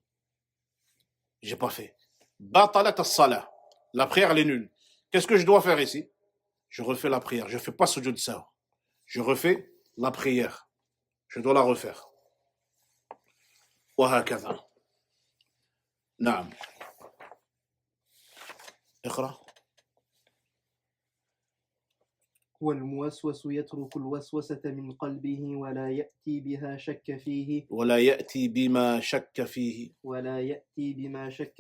J'ai pas fait. Batalat as-salah. La prière, elle est nulle. Qu'est-ce que je dois faire ici? Je refais la prière. Je ne fais pas sujud sahw. Je refais la prière. Je dois la refaire. وهكذا. نعم اقرأ. والموسوس يترك الوسوسة من قلبه ولا يأتي بها شك فيه ولا يأتي بما شك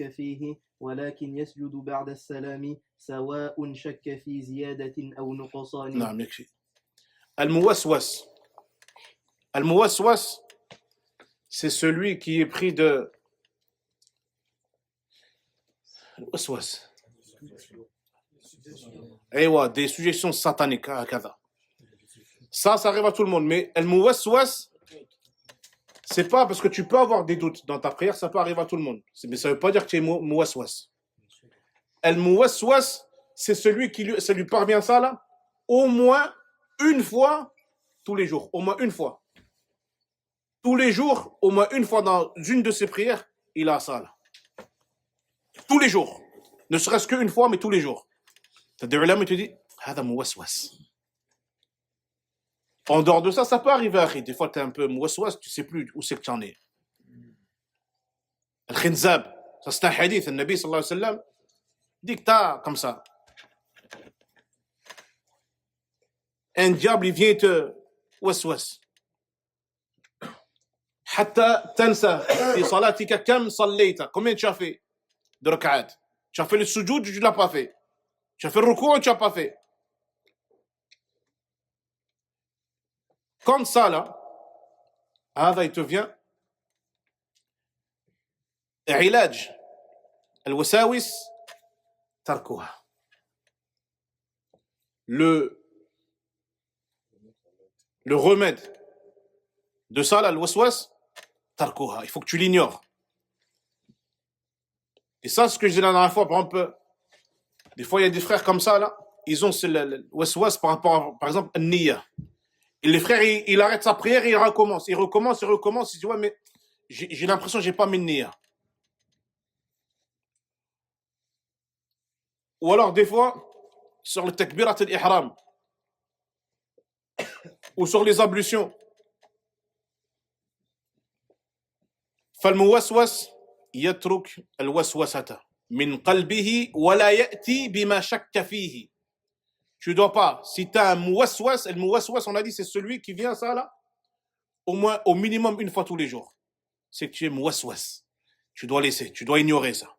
فيه. ولكن يسجد بعد السلام سواء شك في زيادة أو نقصان. نعم يكفي. الموسوس. الموسوس, c'est celui qui est pris de الوسواس. ايوه, des suggestions sataniques هكذا. Ça arrive à tout le monde, mais le muwaswas, c'est pas parce que tu peux avoir des doutes dans ta prière, ça peut arriver à tout le monde. Mais ça veut pas dire que tu es muwaswas. El muwaswas, c'est celui qui ça lui parvient ça là, au moins une fois tous les jours, au moins une fois. Tous les jours, au moins une fois dans une de ses prières, il a ça là. Tous les jours. Ne serait-ce qu'une fois, mais tous les jours. T'as des ulama qui te disent, hada muwaswas. En dehors de ça, ça peut arriver. Des fois, tu es un peu muwaswas, tu sais plus où c'est que tu en es. Al-Khinzab, ça c'est un hadith, le Nabi sallallahu alayhi wa sallam dit que t'as comme ça. Un diable, il vient te waswas. Hatta tansa fi salatika kam sallayta. Combien tu as fait de rak'at? Tu as fait le sujoud, tu ne l'as pas fait. Tu as fait le ruku', tu n'as pas fait. Comme ça, là, il te vient علاج الوساوس تركها. Le remède de ça, là, le waswas, tarkuha. Il faut que tu l'ignores. Et ça, ce que je disais la dernière fois, par exemple, des fois, il y a des frères comme ça, là, ils ont le waswas par rapport à, par exemple, al-niyya. Et les frères, il arrête sa prière et il recommence. Il recommence. Il dit, ouais, mais j'ai l'impression que j'ai pas mis niyya. Ou alors, des fois, sur le takbirat al-ihram, ou sur les ablutions, فالموسوس يترك الوسوسة من قلبه ولا يأتي بما شك فيه. Tu dois pas, si tu as un muwaswas, le muwaswas, on a dit, c'est celui qui vient ça là, au minimum une fois tous les jours. C'est que tu es muwaswas. Tu dois laisser, tu dois ignorer ça.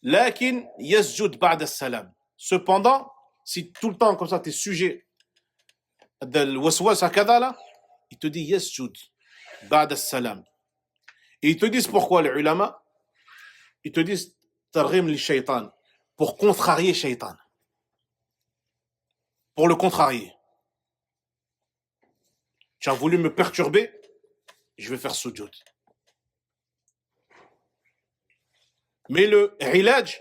Lakin yasjud ba'da salam. Cependant, si tout le temps comme ça tu es sujet de waswas hakada là, il te dit yasjud ba'da salam. Et ils te disent pourquoi les ulama, ils te disent targhim li shaytan, pour contrarier shaytan. Pour le contrarier. Tu as voulu me perturber, je vais faire sujoud. Mais le ilaj,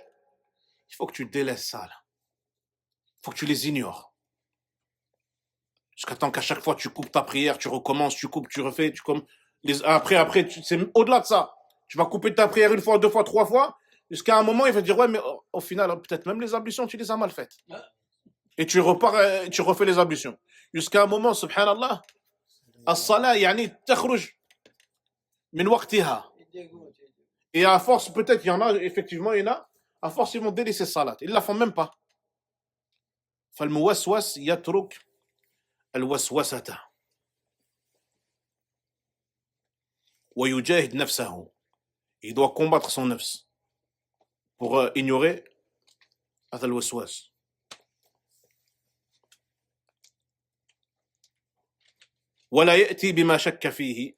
il faut que tu délaisses ça là. Il faut que tu les ignores. Jusqu'à temps qu'à chaque fois tu coupes ta prière, tu recommences, tu coupes, tu refais, après, c'est au-delà de ça. Tu vas couper ta prière une fois, deux fois, trois fois, jusqu'à un moment, il va dire, ouais, mais au final, peut-être même les ablutions, tu les as mal faites. Et tu repars, tu refais les ablutions. Jusqu'à un moment, subhanallah, as-salah, yani, takhruj min waqtiha. Et à force, peut-être, il y en a, effectivement, il y en a, à force, ils vont délaisser salat. Ils ne la font même pas. فالموسوس يترك الوسوسة ويجاهد نفسه. Il doit combattre son nafs pour ignorer هذا الوسواس. ولا يأتي بما شك فيه.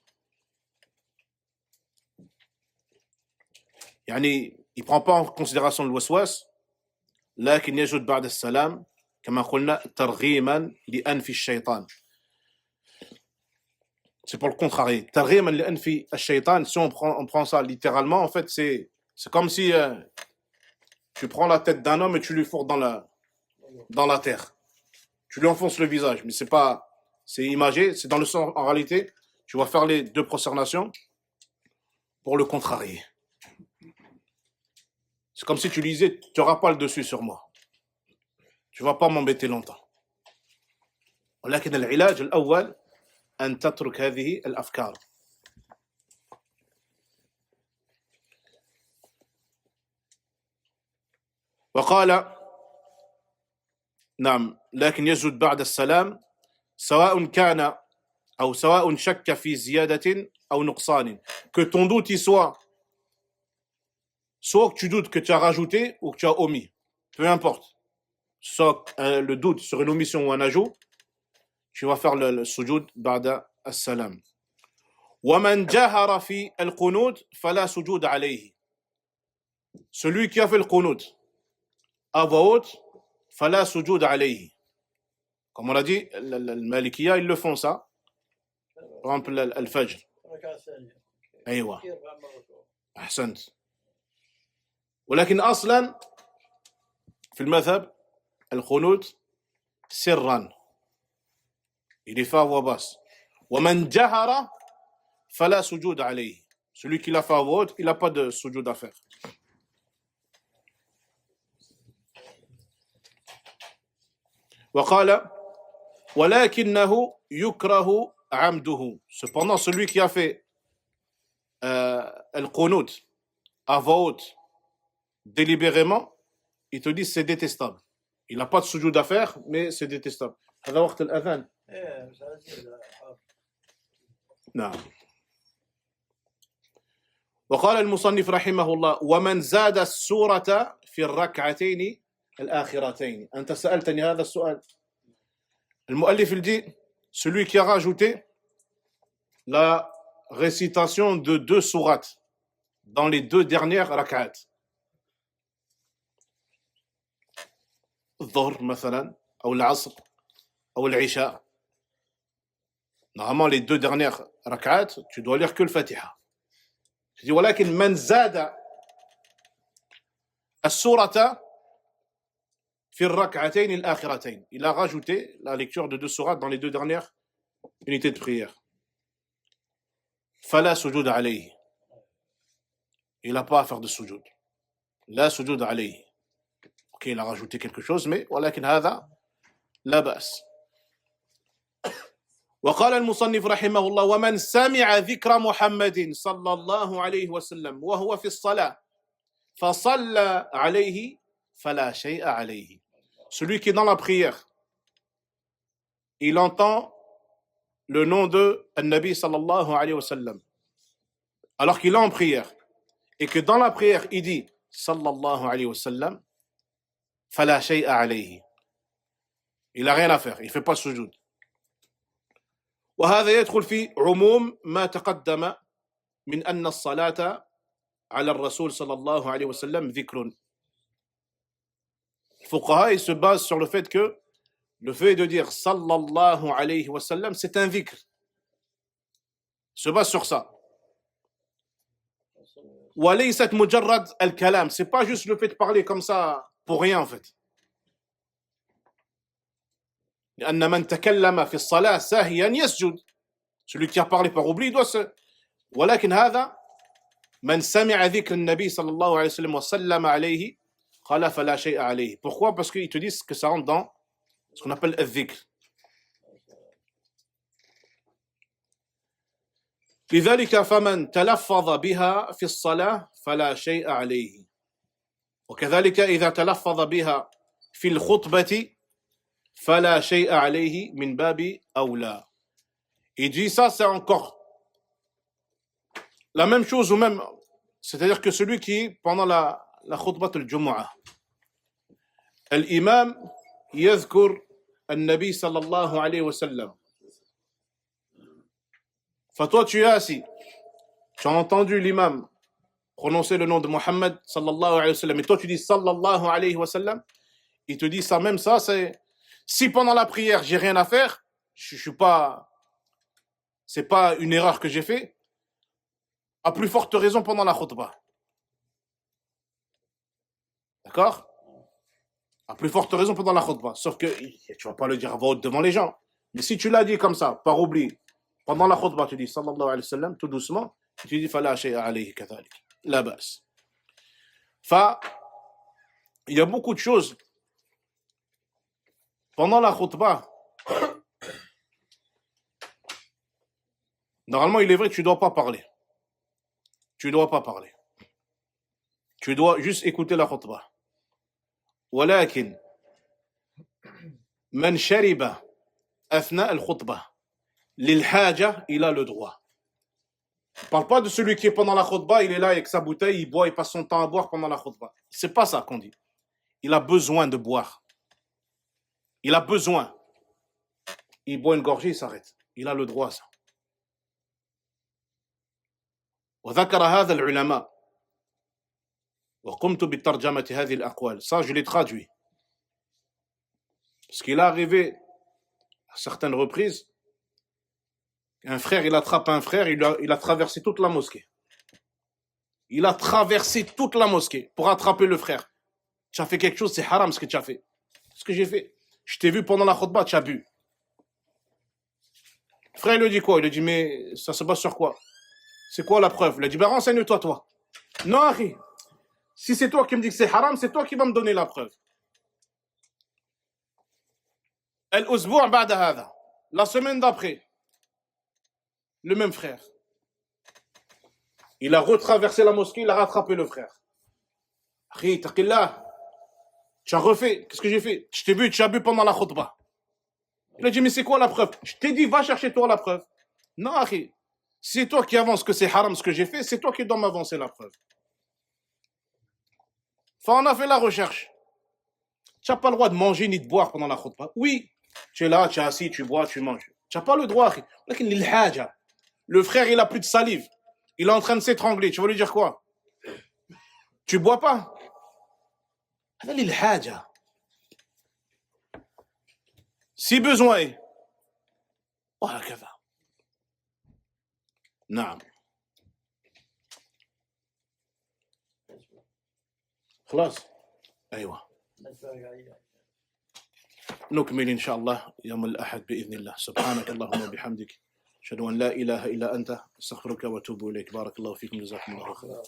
يعني il prend pas en considération le waswas, لكن يجد بعد السلام كما قلنا ترغيما لأنف الشيطان. C'est pour le contrarier. ترغيما لأنف الشيطان, si on prend ça littéralement, en fait, c'est comme si tu prends la tête d'un homme et tu lui fourres dans la terre. Tu lui enfonces le visage, mais c'est imagé, c'est dans le sens, en réalité, tu vas faire les deux prosternations pour le contrarier. C'est comme si tu lui disais, tu n'auras pas le dessus sur moi. Tu ne vas pas m'embêter longtemps. ولكن العلاج الأول أن تترك هذه الأفكار. وقال نعم لكن يسجد بعد السلام سواء كان أو سواء شك في زيادة أو نقصان. Que ton doute y soit que tu doutes que tu as rajouté ou que tu as omis. Peu importe. Soit le doute sur une omission ou un ajout, tu vas faire le sujoud بعد السلام. ومن جهر في القنوت فلا سجود عليه. Celui qui a fait le qunut à voix haute, فلا سجود عليه. Comme on l'a dit, le Malikiya, ils le font ça. Par exemple, الفجر. أيوة. أحسنت. ولكن أصلا في المذهب القنوت سرا. Il est fait à voix basse. ومن جهر فلا سجود عليه. Celui qui l'a fait à voix haute, il n'a pas de sujoud à faire. وقال ولكنه يكره عمده. Cependant, celui qui a fait le qunut à voix haute délibérément, il te dit c'est détestable. Il n'a pas de sujoud à faire, mais c'est détestable. هذا وقت الأذان. نعم. وقال المصنف رحمه الله ومن زاد السورة في الركعتين الآخرتين. أنت سألتني هذا السؤال. المؤلف dit celui qui a rajouté la récitation de 2 sourates dans les 2 dernières rak'at. الظهر مثلا أو العصر أو العشاء. Normalement les 2 dernières rak'at, tu dois lire que le Fatiha. Je dis ولكن من زاد السورة في الركعتين الآخرتين. Il a rajouté la lecture de 2 sourates dans les 2 dernières unités de prière. فلا سجود عليه. Il n'a pas à faire de sujoud. لا سجود عليه. Ok, il a rajouté quelque chose, mais ولكن هذا لا بأس. وقال المصنف رحمه الله ومن سمع ذكر محمد صلى الله عليه وسلم وهو في الصلاة فصلى عليه فلا شيء عليه. Celui qui est dans la prière, il entend le nom de Nabi sallallahu alayhi wa sallam, alors qu'il est en prière, et que dans la prière, il dit sallallahu alayhi wa sallam, fala shay'a alayhi. Il n'a rien à faire, il ne fait pas sujoud. وهذا يدخل في عموم ما تقدم من أن الصلاة على الرسول صلى الله عليه وسلم ذكر. Les fuqaha, ils se basent sur le fait que le fait de dire sallallahu alayhi wa sallam, c'est un dhikr. Ils se base sur ça. وليست مجرد الكلام. C'est pas juste le fait de parler comme ça pour rien en fait. لأن من تكلم في الصلاة ساهيا يسجد. Celui qui a parlé par oubli doit se. ولكن هذا من سمع ذكر النبي صلى الله عليه وسلم وسلم عليه قال فلا شيء عليه. Pourquoi? Parce qu'ils te disent que ça rentre dans ce qu'on appelle الذكر. لذلك فمن تلفظ بها في الصلاة فلا شيء عليه. وكذلك إذا تلفظ بها في الخطبة فلا شيء عليه من باب أولى. Il dit ça, c'est encore la même chose ou même, c'est-à-dire que celui qui, pendant la khutbah al-Jumu'ah, l'imam يذكر النبي صلى الله عليه وسلم. Toi, tu es assis, tu as entendu l'imam prononcer le nom de Mohammed sallallahu alayhi wa sallam, et toi tu dis sallallahu alayhi wa sallam, il te dit ça même, ça c'est, si pendant la prière j'ai rien à faire, je suis pas, c'est pas une erreur que j'ai fait, à plus forte raison pendant la khutbah. D'accord? À plus forte raison pendant la khutbah. Sauf que tu vas pas le dire à voix haute devant les gens. Mais si tu l'as dit comme ça, par oubli, pendant la khutbah, tu dis sallallahu alayhi wa sallam, tout doucement, tu dis fala shay'a alayhi kathalik. La bas. Il y a beaucoup de choses. Pendant la khutbah, normalement, il est vrai que tu ne dois pas parler. Tu ne dois pas parler. Tu dois juste écouter la khutbah. ولكن من شرب أثناء الخطبة للحاجة il a le droit. On ne parle pas de celui qui est pendant la khutbah, il est là avec sa bouteille, il boit, il passe son temps à boire pendant la khutbah. C'est pas ça qu'on dit. Il a besoin de boire. Il a besoin. Il boit une gorgée, il s'arrête. Il a le droit à ça. وذكر هذا العلماء وقمت بترجمة هذه الأقوال. Ça, je l'ai traduit. Parce qu'il est arrivé à certaines reprises, un frère, il attrape un frère, il a traversé toute la mosquée. Il a traversé toute la mosquée pour attraper le frère. Tu as fait quelque chose, c'est haram ce que tu as fait. Ce que j'ai fait. Je t'ai vu pendant la khutbah, tu as bu. Le frère, il lui dit quoi? Il lui dit, mais ça se base sur quoi? C'est quoi la preuve? Il lui dit, ben renseigne-toi, toi. Non, Harry. Si c'est toi qui me dis que c'est haram, c'est toi qui vas me donner la preuve. الأسبوع بعد هذا, la semaine d'après, le même frère. Il a retraversé la mosquée, il a rattrapé le frère. Harry, taqillah. Tu as refait. Qu'est-ce que j'ai fait? Je t'ai vu, tu as bu pendant la khutbah. Il a dit, mais c'est quoi la preuve? Je t'ai dit, va chercher toi la preuve. Non, Harry. Si c'est toi qui avance que c'est haram ce que j'ai fait, c'est toi qui dois m'avancer la preuve. Enfin, on a fait la recherche. Tu n'as pas le droit de manger ni de boire pendant la khutbah. Oui, tu es là, tu es assis, tu bois, tu manges. Tu n'as pas le droit. Le frère, il a plus de salive. Il est en train de s'étrangler. Tu vas lui dire quoi? Tu bois pas? Si besoin est. وهكذا. نعم. خلاص. أيوة. نكمل إن شاء الله يوم الأحد بإذن الله. سبحانك اللهم وبحمدك أشهد أن لا إله إلا أنت أستغفرك وأتوب إليك. بارك الله فيكم جزاكم الله خيرا.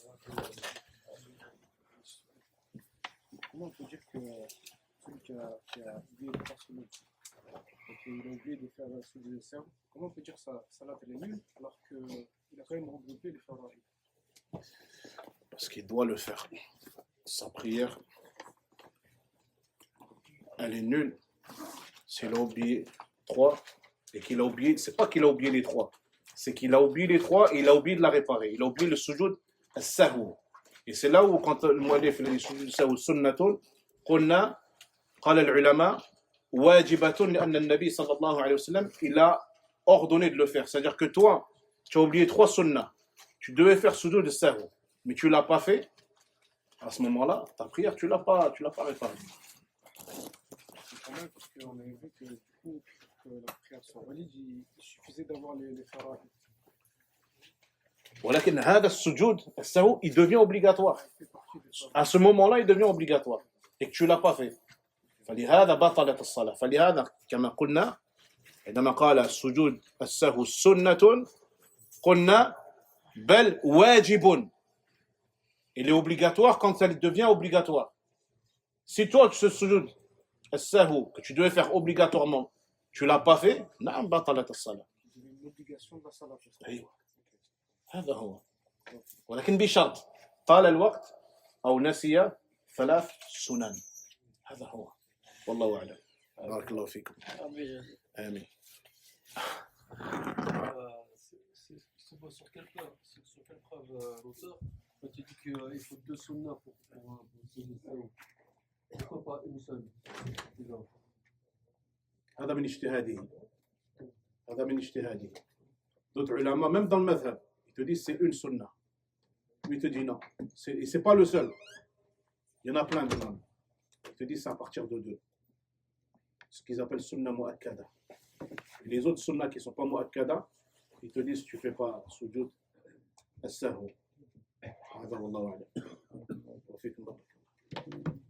Comment on peut dire que celui qui a oublié de faire son et qu'il a oublié de faire la soude de serbe, comment on peut dire ça salat elle est nulle alors qu'il a quand même regroupé les faraïs? Parce qu'il doit le faire. Sa prière, elle est nulle. S'il a oublié 3 et qu'il a oublié, c'est pas qu'il a oublié les 3, c'est qu'il a oublié les 3 et il a oublié de la réparer. Il a oublié le sujoud as-sahou. Et c'est là où quand le mu'allif il dit sujoud as-sahou sunnatun, قلنا قال العلماء واجبة لأن النبي صلى الله عليه وسلم il a ordonné de le faire. C'est-à-dire que toi, tu as oublié 3 sunnahs. Tu devais faire sujoud as-sahou, mais tu l'as pas fait. À ce moment-là, ta prière, tu l'as pas réparée. C'est quand même parce qu'on avait vu que du coup, que la prière soit valide, il suffisait d'avoir les faraïs. ولكن هذا السجود السهو il devient obligatoire. À ce moment-là, il devient obligatoire et que tu l'as pas fait. فلهذا بطلت الصلاة. فلهذا كما قلنا عندما قال السجود السهو سنة قلنا بل واجب. Il est obligatoire quand ça devient obligatoire. Si toi, ce sujoud as-sahou que tu devais faire obligatoirement, tu l'as pas fait, نعم بطلت الصلاة. Il y avait une obligation de la salat. أيوة. هذا هو. ولكن بشرط طال الوقت أو نسي 3 سنن. هذا هو. والله أعلم. بارك الله فيكم. آمين. C'est pas sur quelle preuve l'auteur quand il dit qu'il faut 2 sunnas pour se le pourquoi pas une seule? هذا من اجتهاده. هذا من اجتهاده. D'autres ulama, même dans le madhab, ils te disent c'est une sunna. Lui te dit non. Et c'est pas le seul. Il y en a plein de noms. Ils te disent c'est à partir de 2. Ce qu'ils appellent sunna mu'akkada. Les autres sunnas qui ne sont pas mu'akkada, ils te disent tu ne fais pas sujoud as-sahou. هذا والله أعلم. وفيكم بارك الله.